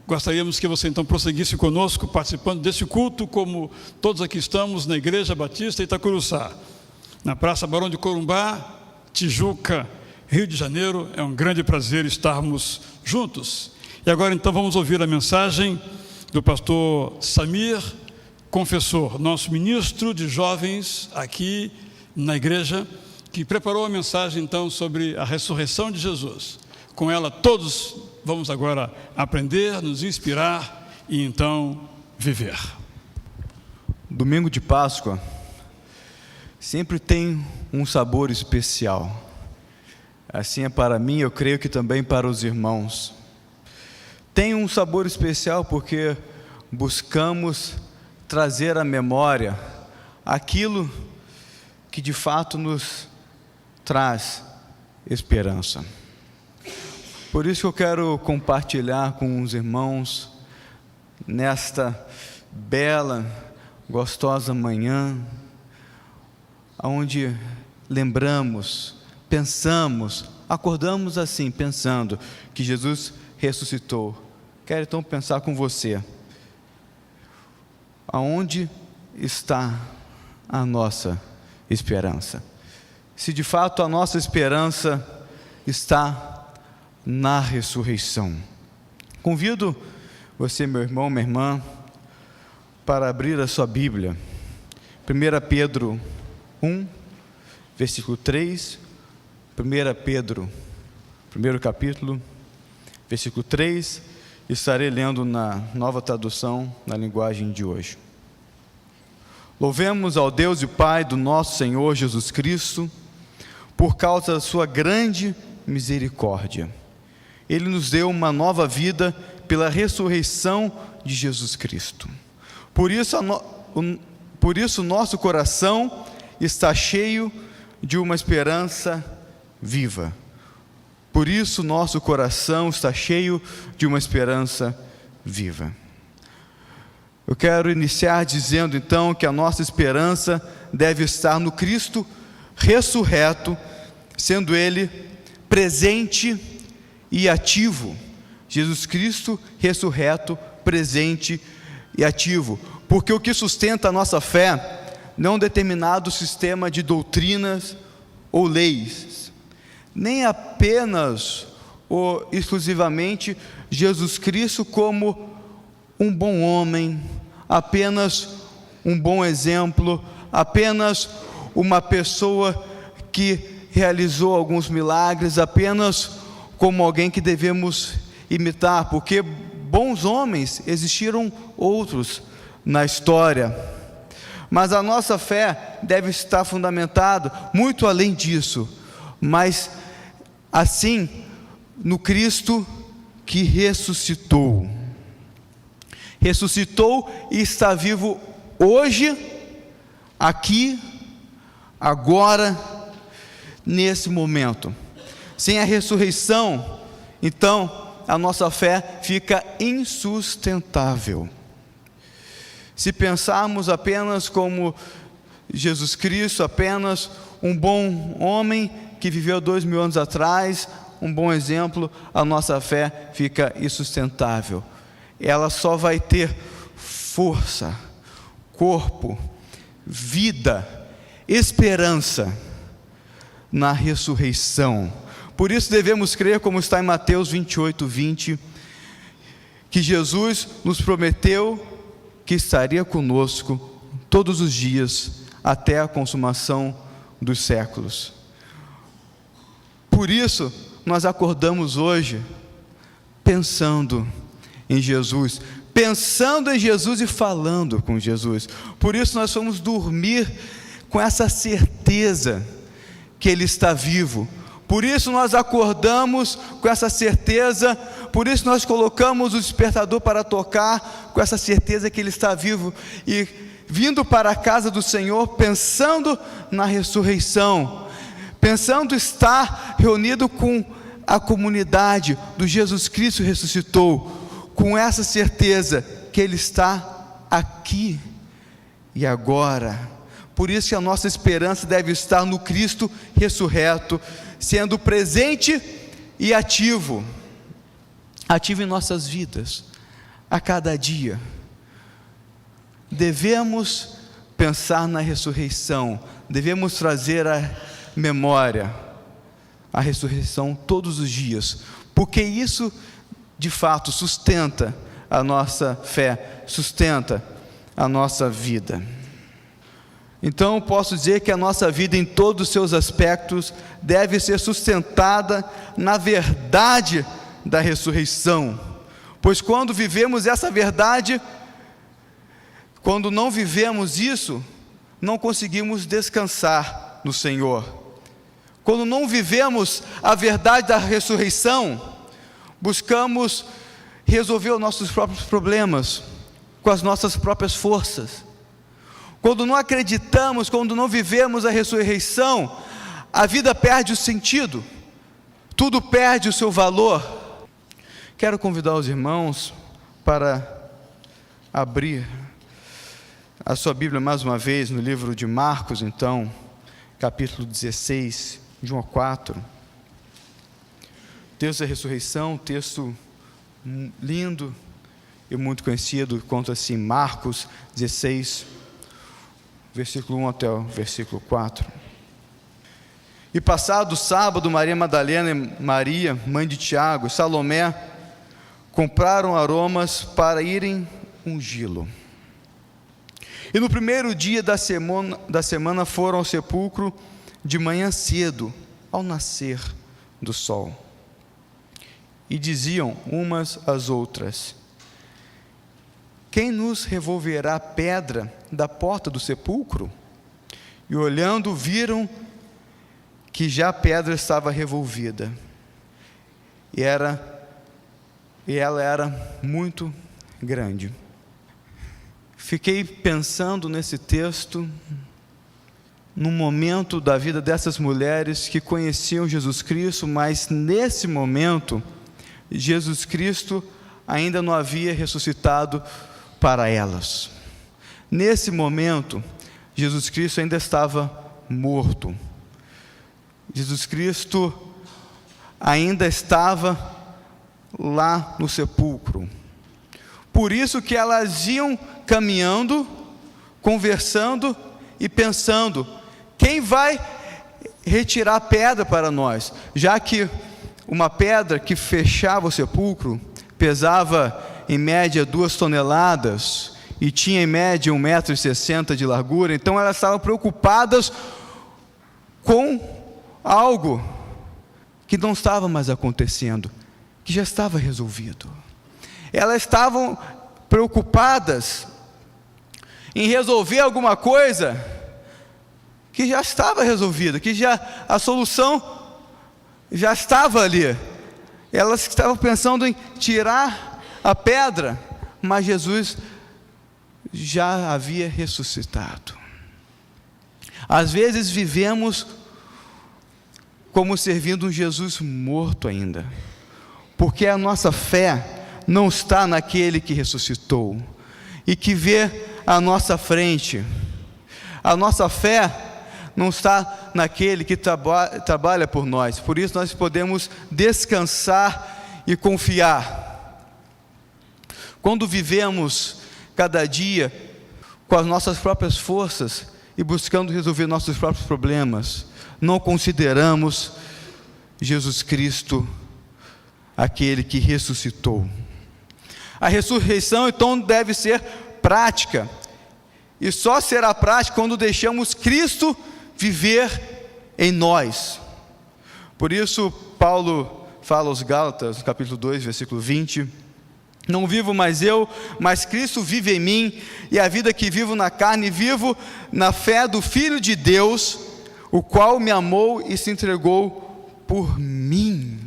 [SPEAKER 1] Gostaríamos que você então prosseguisse conosco, participando desse culto, como todos aqui estamos na Igreja Batista Itacuruçá, na Praça Barão de Corumbá, Tijuca, Rio de Janeiro. É um grande prazer estarmos juntos. E agora então vamos ouvir a mensagem do pastor Samir, confessor, nosso ministro de jovens aqui na igreja, que preparou a mensagem então sobre a ressurreição de Jesus. Com ela todos vamos agora aprender, nos inspirar e então viver.
[SPEAKER 5] Domingo de Páscoa sempre tem um sabor especial. Assim é para mim, eu creio que também para os irmãos. Tem um sabor especial porque buscamos trazer à memória aquilo que de fato nos traz esperança. Por isso que eu quero compartilhar com os irmãos nesta bela, gostosa manhã, onde lembramos, pensamos, acordamos assim, pensando que Jesus ressuscitou. Quero então pensar com você, aonde está a nossa esperança? Se de fato a nossa esperança está na ressurreição. Convido você, meu irmão, minha irmã, para abrir a sua Bíblia. 1 Pedro 1, versículo 3, 1 Pedro, primeiro capítulo, versículo 3, estarei lendo na Nova Tradução, na linguagem de hoje. Louvemos ao Deus e Pai do nosso Senhor Jesus Cristo, por causa da sua grande misericórdia. Ele nos deu uma nova vida pela ressurreição de Jesus Cristo. Por isso nosso coração está cheio de uma esperança viva. Por isso nosso coração está cheio de uma esperança viva. Eu quero iniciar dizendo então que a nossa esperança deve estar no Cristo ressurreto, sendo Ele presente e ativo. Jesus Cristo ressurreto, presente e ativo. Porque o que sustenta a nossa fé não é um determinado sistema de doutrinas ou leis, nem apenas ou exclusivamente Jesus Cristo como um bom homem, apenas um bom exemplo, apenas uma pessoa que realizou alguns milagres, apenas como alguém que devemos imitar, porque bons homens existiram outros na história. Mas a nossa fé deve estar fundamentada muito além disso, mas assim no Cristo que ressuscitou. Ressuscitou e está vivo hoje, aqui, agora, nesse momento. Sem a ressurreição, então, a nossa fé fica insustentável. Se pensarmos apenas como Jesus Cristo, apenas um bom homem que viveu 2000 anos atrás, um bom exemplo, a nossa fé fica insustentável. Ela só vai ter força, corpo, vida, esperança na ressurreição. Por isso devemos crer, como está em Mateus 28:20, que Jesus nos prometeu que estaria conosco todos os dias até a consumação dos séculos. Por isso nós acordamos hoje pensando em Jesus, e falando com Jesus. Por isso nós vamos dormir com essa certeza que Ele está vivo. Por isso nós acordamos com essa certeza, por isso nós colocamos o despertador para tocar, com essa certeza que Ele está vivo, e vindo para a casa do Senhor, pensando na ressurreição, pensando estar reunido com a comunidade do Jesus Cristo ressuscitou, com essa certeza que Ele está aqui e agora. Por isso que a nossa esperança deve estar no Cristo ressurreto, sendo presente e ativo em nossas vidas, a cada dia. Devemos pensar na ressurreição, devemos trazer à memória a ressurreição todos os dias, porque isso de fato sustenta a nossa fé, sustenta a nossa vida. Então posso dizer que a nossa vida em todos os seus aspectos deve ser sustentada na verdade da ressurreição, pois quando vivemos essa verdade, quando não vivemos isso, não conseguimos descansar no Senhor. Quando não vivemos a verdade da ressurreição, buscamos resolver os nossos próprios problemas com as nossas próprias forças. Quando não acreditamos, quando não vivemos a ressurreição, a vida perde o sentido, tudo perde o seu valor. Quero convidar os irmãos para abrir a sua Bíblia mais uma vez no livro de Marcos, então, capítulo 16, de 1 a 4. Texto da ressurreição, texto lindo e muito conhecido, conta assim, Marcos 16, versículo 1 até o versículo 4. E passado o sábado, Maria Madalena e Maria, mãe de Tiago, e Salomé, compraram aromas para irem ungí-lo. E no primeiro dia da semana foram ao sepulcro de manhã cedo, ao nascer do sol. E diziam umas às outras: quem nos revolverá a pedra da porta do sepulcro? E olhando, viram que já a pedra estava revolvida, e ela era muito grande. Fiquei pensando nesse texto, num momento da vida dessas mulheres que conheciam Jesus Cristo, mas nesse momento, Jesus Cristo ainda não havia ressuscitado para elas. Nesse momento, Jesus Cristo ainda estava morto. Jesus Cristo ainda estava lá no sepulcro. Por isso que elas iam caminhando, conversando e pensando: quem vai retirar a pedra para nós? Já que uma pedra que fechava o sepulcro pesava em média 2 toneladas e tinha em média 1,60 m de largura, então elas estavam preocupadas com algo que não estava mais acontecendo, que já estava resolvido. Elas estavam preocupadas em resolver alguma coisa que já estava resolvida, que já a solução já estava ali. Elas estavam pensando em tirar a pedra, mas Jesus já havia ressuscitado. Às vezes vivemos como servindo um Jesus morto ainda, porque a nossa fé não está naquele que ressuscitou e que vê à nossa frente. A nossa fé não está naquele que trabalha por nós. Por isso nós podemos descansar e confiar. Quando vivemos cada dia com as nossas próprias forças e buscando resolver nossos próprios problemas. Não consideramos Jesus Cristo, aquele que ressuscitou. A ressurreição, então, deve ser prática, e só será prática quando deixamos Cristo viver em nós. Por isso, Paulo fala aos Gálatas, no capítulo 2, versículo 20: não vivo mais eu, mas Cristo vive em mim, e a vida que vivo na carne, vivo na fé do Filho de Deus, o qual me amou e se entregou por mim.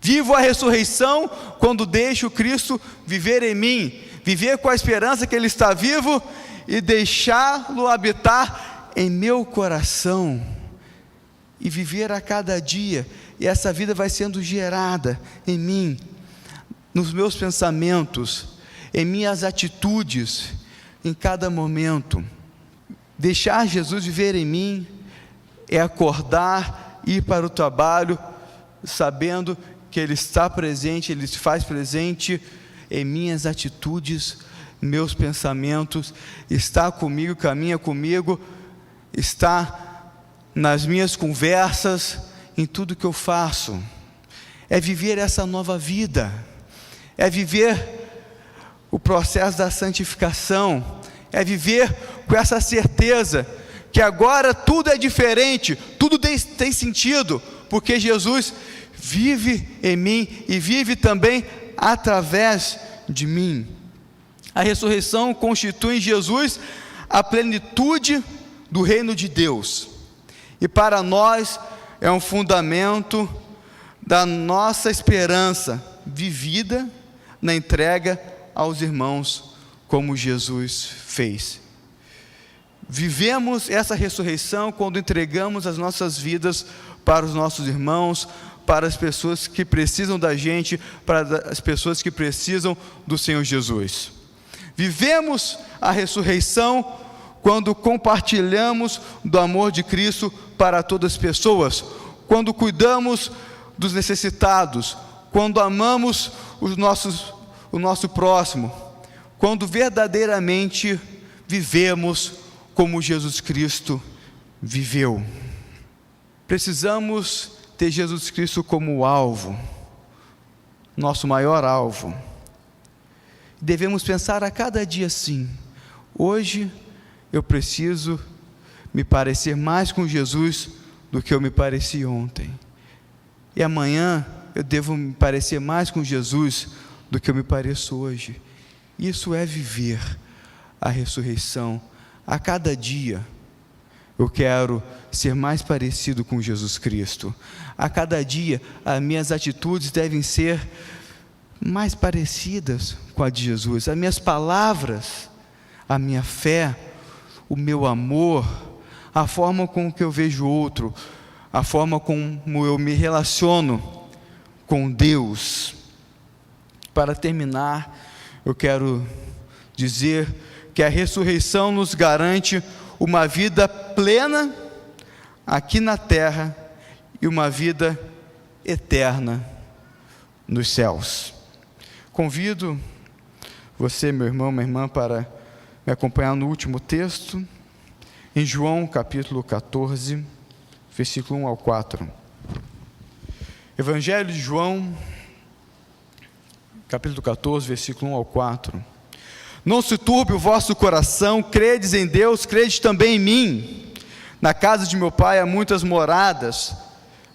[SPEAKER 5] Vivo a ressurreição quando deixo Cristo viver em mim, viver com a esperança que Ele está vivo e deixá-lo habitar em meu coração, e viver a cada dia, e essa vida vai sendo gerada em mim, nos meus pensamentos, em minhas atitudes, em cada momento. Deixar Jesus viver em mim é acordar, ir para o trabalho, sabendo que Ele está presente, Ele se faz presente em minhas atitudes, meus pensamentos, está comigo, caminha comigo, está nas minhas conversas, em tudo que eu faço. É viver essa nova vida, é viver o processo da santificação, é viver com essa certeza que agora tudo é diferente, tudo tem sentido, porque Jesus vive em mim e vive também através de mim. A ressurreição constitui em Jesus a plenitude do reino de Deus, e para nós é um fundamento da nossa esperança vivida na entrega aos irmãos, como Jesus fez. Vivemos essa ressurreição quando entregamos as nossas vidas para os nossos irmãos, para as pessoas que precisam da gente, para as pessoas que precisam do Senhor Jesus. Vivemos a ressurreição quando compartilhamos do amor de Cristo para todas as pessoas, quando cuidamos dos necessitados, quando amamos o nosso próximo, quando verdadeiramente vivemos como Jesus Cristo viveu. Precisamos ter Jesus Cristo como alvo, nosso maior alvo. Devemos pensar a cada dia assim: hoje eu preciso me parecer mais com Jesus do que eu me pareci ontem, e amanhã eu devo me parecer mais com Jesus do que eu me pareço hoje. Isso é viver a ressurreição. A cada dia eu quero ser mais parecido com Jesus Cristo. A cada dia as minhas atitudes devem ser mais parecidas com a de Jesus. As minhas palavras, a minha fé, o meu amor, a forma com que eu vejo o outro, a forma como eu me relaciono com Deus. Para terminar, eu quero dizer que a ressurreição nos garante uma vida plena aqui na terra e uma vida eterna nos céus. Convido você, meu irmão, minha irmã, para me acompanhar no último texto, em João capítulo 14, versículo 1 ao 4. Evangelho de João, capítulo 14, versículo 1 ao 4. Não se turbe o vosso coração, credes em Deus, crede também em mim. Na casa de meu pai há muitas moradas.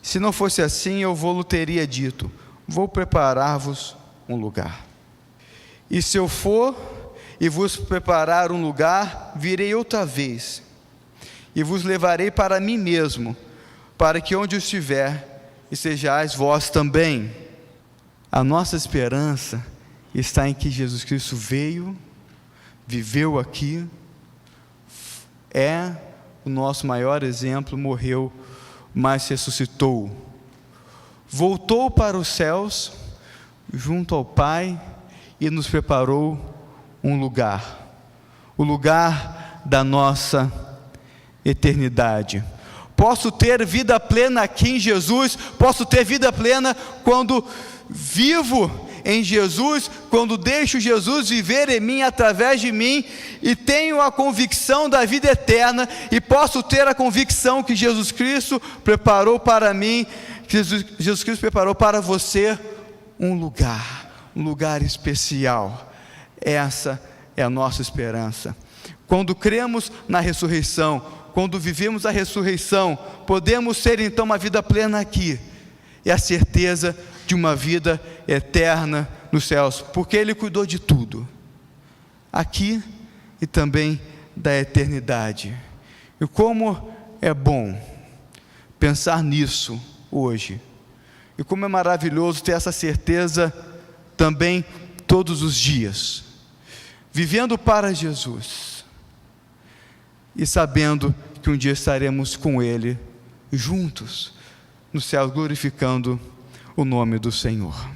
[SPEAKER 5] Se não fosse assim, eu vou-lhe teria dito: vou preparar-vos um lugar. E se eu for e vos preparar um lugar, virei outra vez, e vos levarei para mim mesmo, para que onde eu estiver, estejais vós também. A nossa esperança está em que Jesus Cristo veio, viveu aqui, é o nosso maior exemplo, morreu, mas ressuscitou, voltou para os céus, junto ao Pai, e nos preparou um lugar, o lugar da nossa eternidade. Posso ter vida plena aqui em Jesus, posso ter vida plena quando vivo em Jesus, quando deixo Jesus viver em mim, através de mim, e tenho a convicção da vida eterna, e posso ter a convicção que Jesus Cristo preparou para mim, que Jesus Cristo preparou para você um lugar especial. Essa é a nossa esperança. Quando cremos na ressurreição, quando vivemos a ressurreição, podemos ter então uma vida plena aqui, e a certeza de uma vida eterna nos céus, porque Ele cuidou de tudo, aqui e também da eternidade. E como é bom pensar nisso hoje, e como é maravilhoso ter essa certeza também todos os dias, vivendo para Jesus, e sabendo que um dia estaremos com Ele, juntos, no céu, glorificando o nome do Senhor.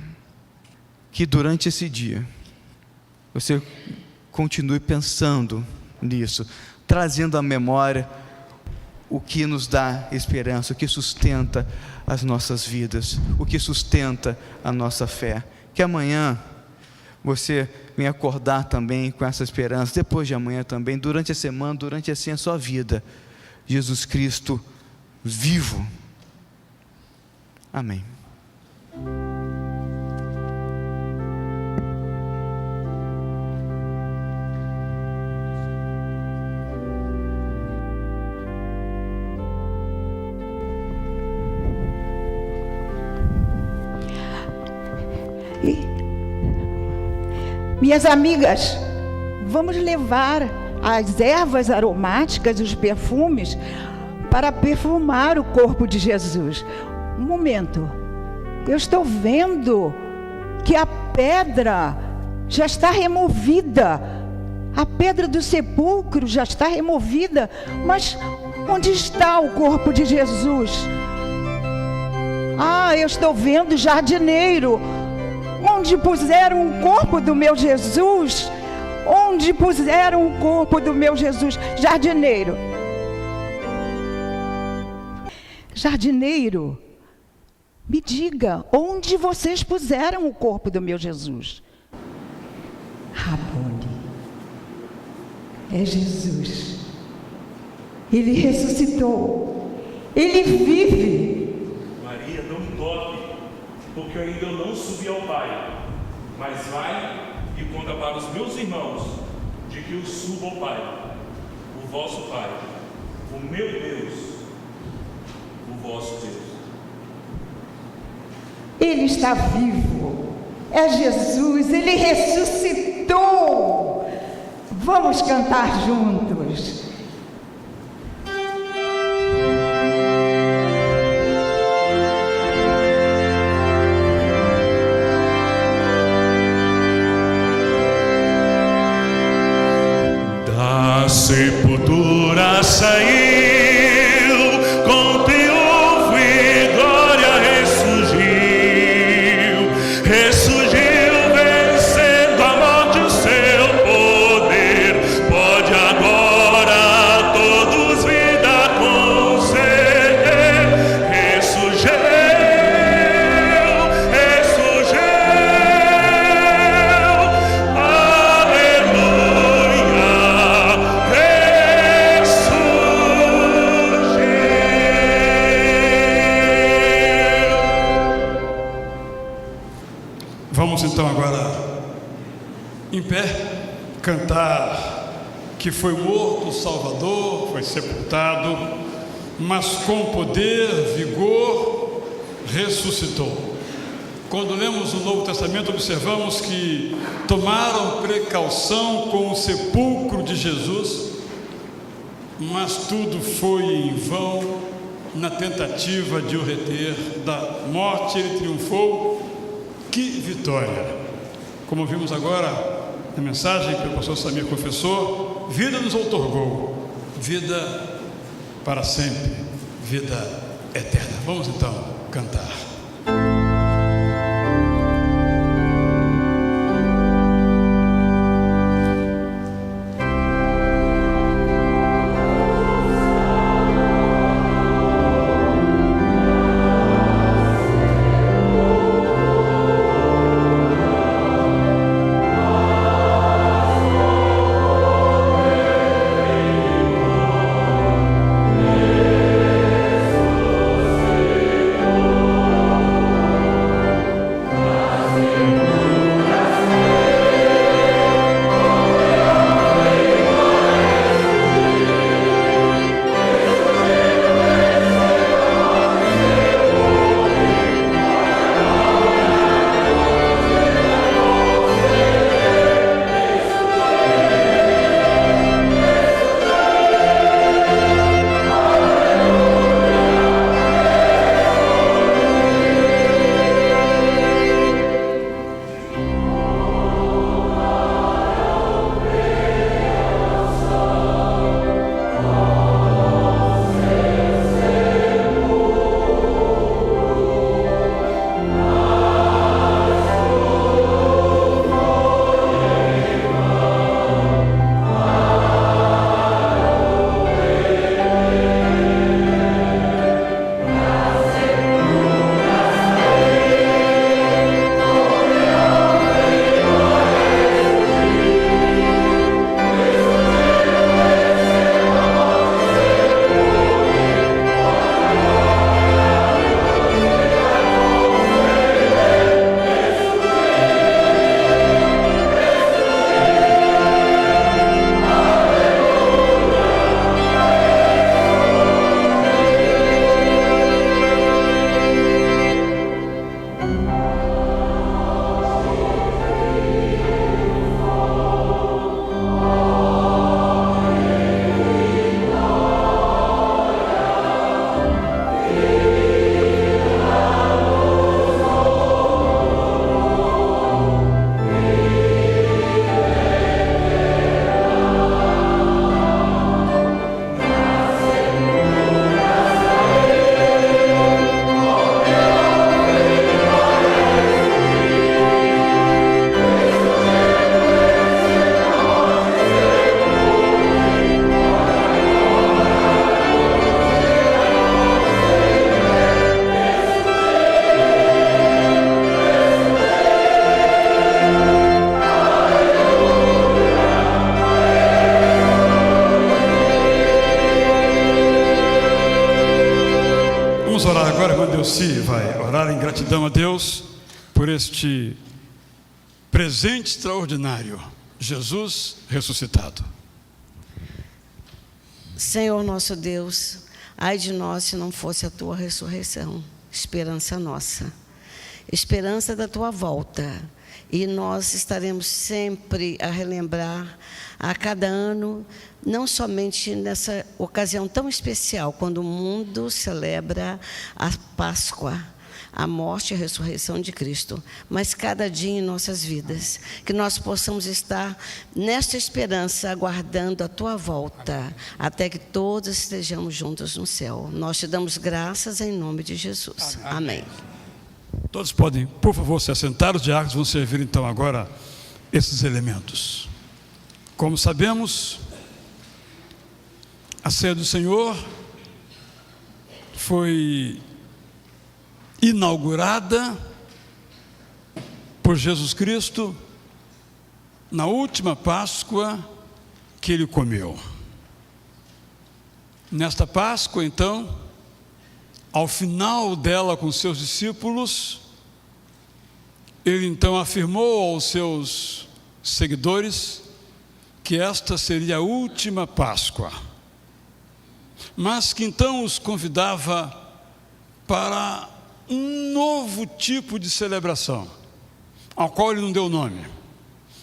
[SPEAKER 5] Que durante esse dia, você continue pensando nisso, trazendo à memória o que nos dá esperança, o que sustenta as nossas vidas, o que sustenta a nossa fé. Que amanhã você venha acordar também com essa esperança, depois de amanhã também, durante a semana, durante assim a sua vida, Jesus Cristo vivo. Amém.
[SPEAKER 6] Minhas amigas, vamos levar as ervas aromáticas e os perfumes para perfumar o corpo de Jesus. Um momento, eu estou vendo que a pedra já está removida, a pedra do sepulcro já está removida, mas onde está o corpo de Jesus? Eu estou vendo jardineiro. Onde puseram o corpo do meu Jesus? Onde puseram o corpo do meu Jesus? Jardineiro. Jardineiro, me diga, onde vocês puseram o corpo do meu Jesus? Rabone. É Jesus. Ele ressuscitou. Ele vive.
[SPEAKER 7] Maria, não me toque, porque eu ainda não subi ao Pai, mas vai e conta para os meus irmãos de que eu subo ao Pai, o vosso Pai, o meu Deus, o vosso Deus.
[SPEAKER 6] Ele está vivo, é Jesus, Ele ressuscitou. Vamos cantar juntos.
[SPEAKER 7] Sepultura saiu, com triunfo e glória ressurgiu, vencendo a morte o seu poder. Pode agora todos vida conceder. Ressurgiu, aleluia.
[SPEAKER 1] Vamos então agora, em pé, cantar que foi morto o Salvador, foi sepultado, mas com poder, vigor, ressuscitou. Quando lemos o Novo Testamento, observamos que tomaram precaução com o sepulcro de Jesus, mas tudo foi em vão na tentativa de o reter da morte. Ele triunfou. Que vitória! Como vimos agora na mensagem que o pastor Samir confessou, vida nos outorgou, vida para sempre, vida eterna. Vamos então cantar. orar em gratidão a Deus por este presente extraordinário, Jesus ressuscitado.
[SPEAKER 8] Senhor nosso Deus, ai de nós se não fosse a tua ressurreição, esperança nossa, esperança da tua volta. E nós estaremos sempre a relembrar, a cada ano, não somente nessa ocasião tão especial, quando o mundo celebra a Páscoa, a morte e a ressurreição de Cristo, mas cada dia em nossas vidas, que nós possamos estar nesta esperança, aguardando a tua volta, até que todos estejamos juntos no céu. Nós te damos graças em nome de Jesus. Amém.
[SPEAKER 1] Todos podem, por favor, se assentar. Os diáconos vão servir então agora esses elementos. Como sabemos, a ceia do Senhor foi inaugurada por Jesus Cristo na última Páscoa que ele comeu. Nesta Páscoa, então, ao final dela com seus discípulos, ele então afirmou aos seus seguidores que esta seria a última Páscoa, mas que então os convidava para um novo tipo de celebração, ao qual ele não deu nome,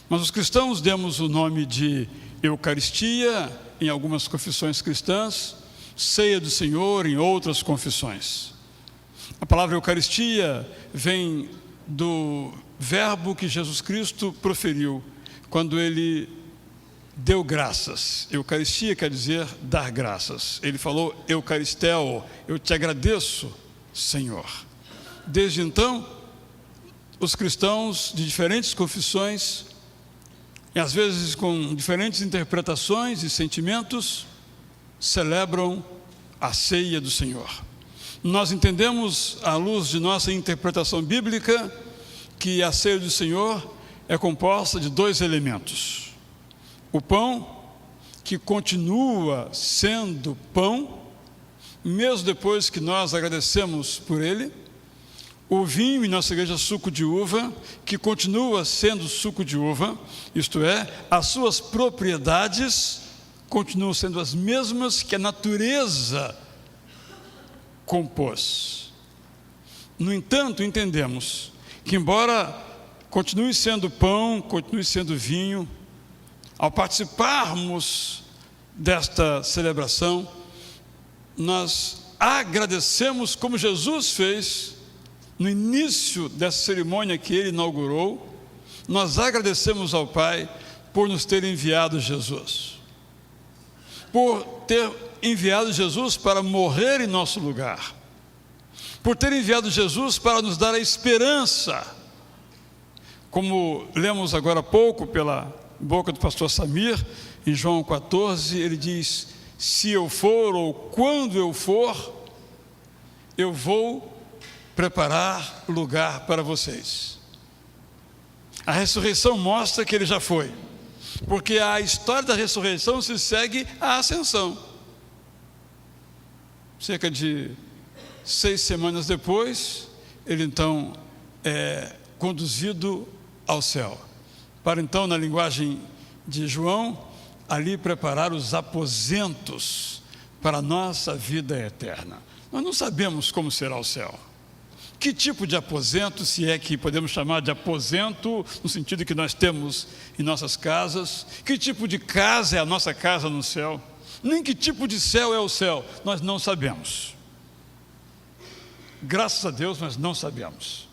[SPEAKER 1] mas os cristãos demos o nome de Eucaristia em algumas confissões cristãs, Ceia do Senhor em outras confissões. A palavra Eucaristia vem do verbo que Jesus Cristo proferiu quando ele deu graças. Eucaristia quer dizer dar graças. Ele falou Eucaristel, eu te agradeço, Senhor. Desde então, os cristãos de diferentes confissões, e às vezes com diferentes interpretações e sentimentos, celebram a ceia do Senhor. Nós entendemos, à luz de nossa interpretação bíblica, que a ceia do Senhor é composta de dois elementos: o pão, que continua sendo pão, mesmo depois que nós agradecemos por ele; o vinho, em nossa igreja, suco de uva, que continua sendo suco de uva, isto é, as suas propriedades continuam sendo as mesmas que a natureza compôs. No entanto, entendemos que, embora continue sendo pão, continue sendo vinho, ao participarmos desta celebração, nós agradecemos, como Jesus fez no início dessa cerimônia que ele inaugurou. Nós agradecemos ao Pai por nos ter enviado Jesus, por ter enviado Jesus para morrer em nosso lugar, por ter enviado Jesus para nos dar a esperança. Como lemos agora há pouco pela boca do pastor Samir, em João 14, ele diz: se eu for, ou quando eu for, eu vou preparar lugar para vocês. A ressurreição mostra que ele já foi, porque a história da ressurreição se segue à ascensão. Cerca de 6 semanas depois, ele então é conduzido ao céu, para então, na linguagem de João, ali preparar os aposentos para a nossa vida eterna. Nós não sabemos como será o céu. Que tipo de aposento, se é que podemos chamar de aposento, no sentido que nós temos em nossas casas? Que tipo de casa é a nossa casa no céu? Nem que tipo de céu é o céu, nós não sabemos. Graças a Deus, nós não sabemos.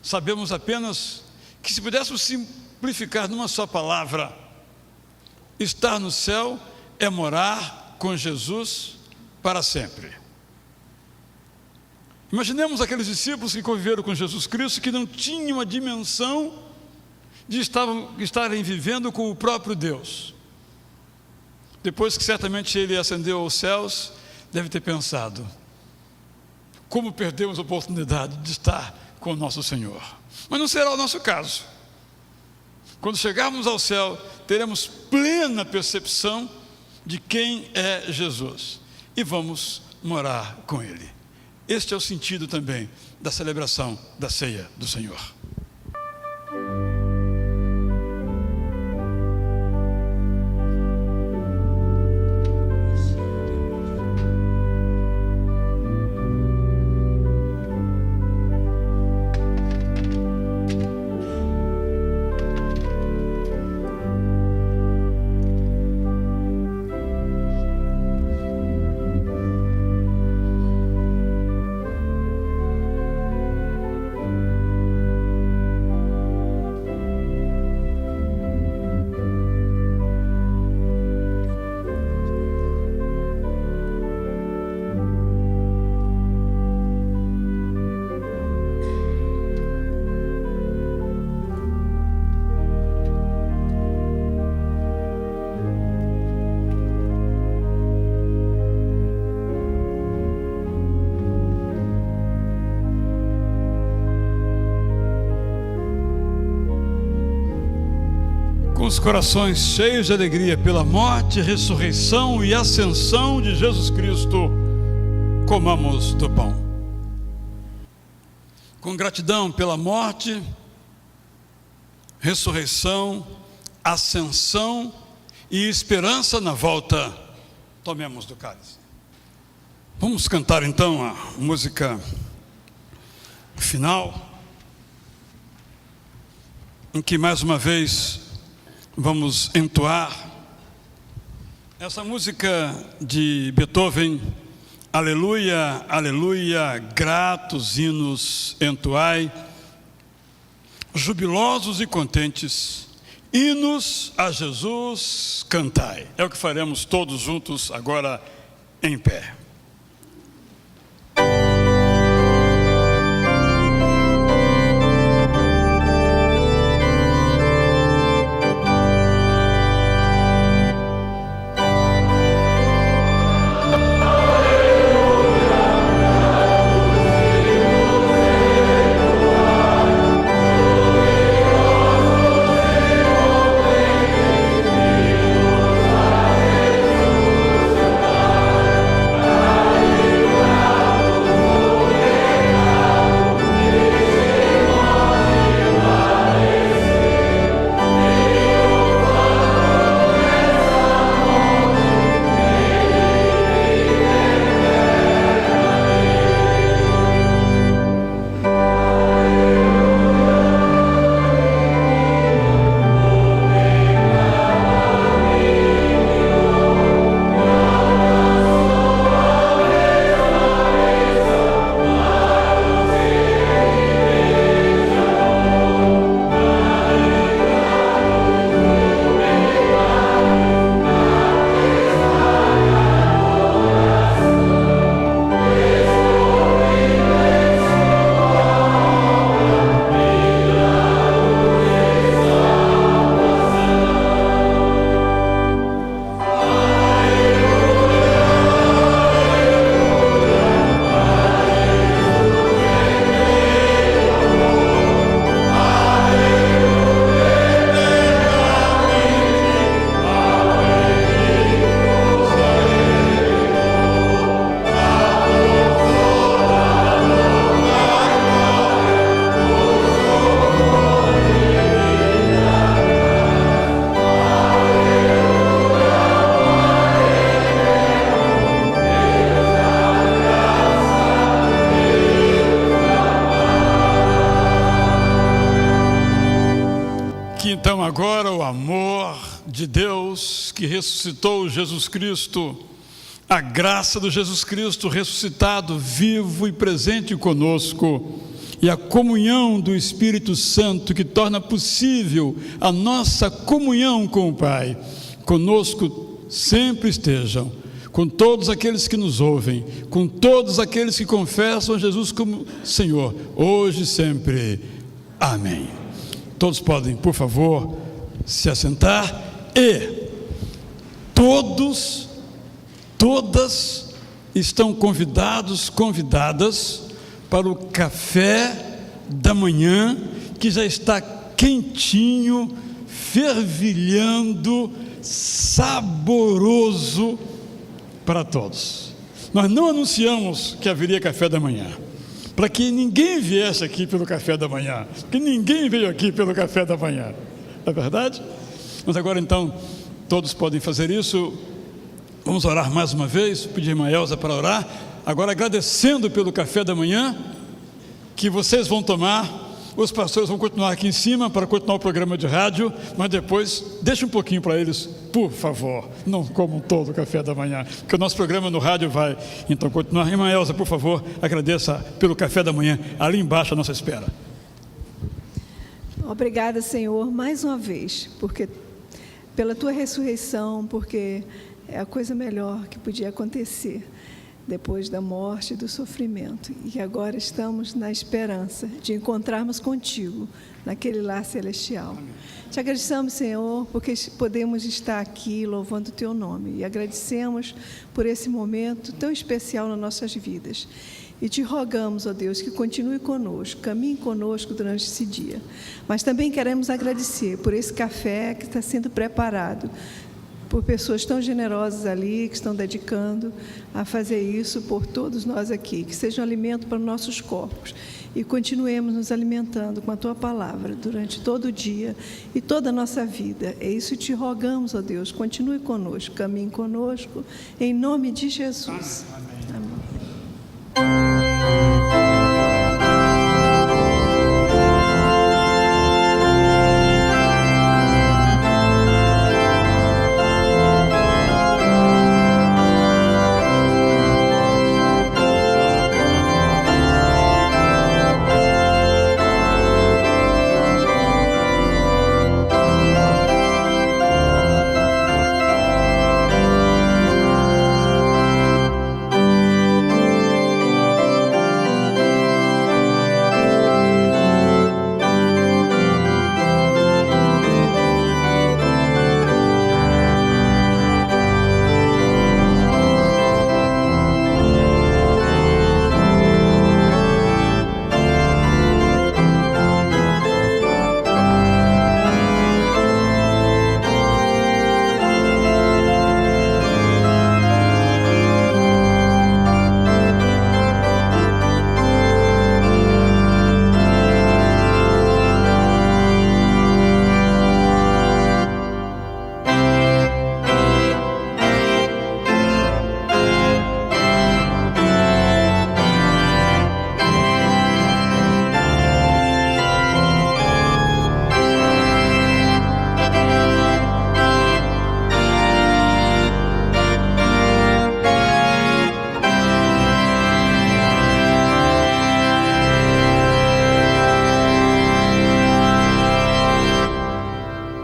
[SPEAKER 1] Sabemos apenas que, se pudéssemos simplificar numa só palavra, estar no céu é morar com Jesus para sempre. Imaginemos aqueles discípulos que conviveram com Jesus Cristo, que não tinham a dimensão de estarem vivendo com o próprio Deus. Depois que certamente ele ascendeu aos céus, deve ter pensado: como perdemos a oportunidade de estar com o nosso Senhor. Mas não será o nosso caso. Quando chegarmos ao céu, teremos plena percepção de quem é Jesus e vamos morar com ele. Este é o sentido também da celebração da ceia do Senhor. Com os corações cheios de alegria pela morte, ressurreição e ascensão de Jesus Cristo, comamos do pão. Com gratidão pela morte, ressurreição, ascensão e esperança na volta, tomemos do cálice. Vamos cantar então a música final, em que mais uma vez vamos entoar essa música de Beethoven, aleluia, aleluia, gratos hinos entoai, jubilosos e contentes, hinos a Jesus cantai. É o que faremos todos juntos agora em pé. Então agora o amor de Deus que ressuscitou Jesus Cristo, a graça do Jesus Cristo ressuscitado, vivo e presente conosco, e a comunhão do Espírito Santo que torna possível a nossa comunhão com o Pai, conosco sempre estejam, com todos aqueles que nos ouvem, com todos aqueles que confessam a Jesus como Senhor, hoje e sempre. Amém. Todos podem, por favor, se assentar e todas estão convidadas para o café da manhã, que já está quentinho, fervilhando, saboroso para todos. nós não anunciamos que haveria café da manhã, para que ninguém viesse aqui pelo café da manhã, porque ninguém veio aqui pelo café da manhã, não é verdade? Mas agora então, todos podem fazer isso. Vamos orar mais uma vez, pedir a irmã Elza para orar, agora agradecendo pelo café da manhã, que vocês vão tomar. Os pastores vão continuar aqui em cima para continuar o programa de rádio, mas depois deixa um pouquinho para eles, por favor, não comam todo o café da manhã, porque o nosso programa no rádio vai então continuar. Irmã Elza, por favor, agradeça pelo café da manhã, ali embaixo à nossa espera.
[SPEAKER 9] Obrigada, Senhor, mais uma vez, porque pela tua ressurreição, porque é a coisa melhor que podia acontecer depois da morte e do sofrimento, e agora estamos na esperança de encontrarmos contigo naquele lar celestial. Amém. Te agradecemos, Senhor, porque podemos estar aqui louvando o teu nome, e agradecemos por esse momento tão especial nas nossas vidas, e te rogamos, ó Deus, que continue conosco, caminhe conosco durante esse dia, mas também queremos agradecer por esse café que está sendo preparado por pessoas tão generosas ali, que estão dedicando a fazer isso por todos nós aqui, que seja um alimento para os nossos corpos, e continuemos nos alimentando com a Tua Palavra durante todo o dia e toda a nossa vida. É isso que te rogamos, ó Deus, continue conosco, caminhe conosco, em nome de Jesus.
[SPEAKER 1] Amém.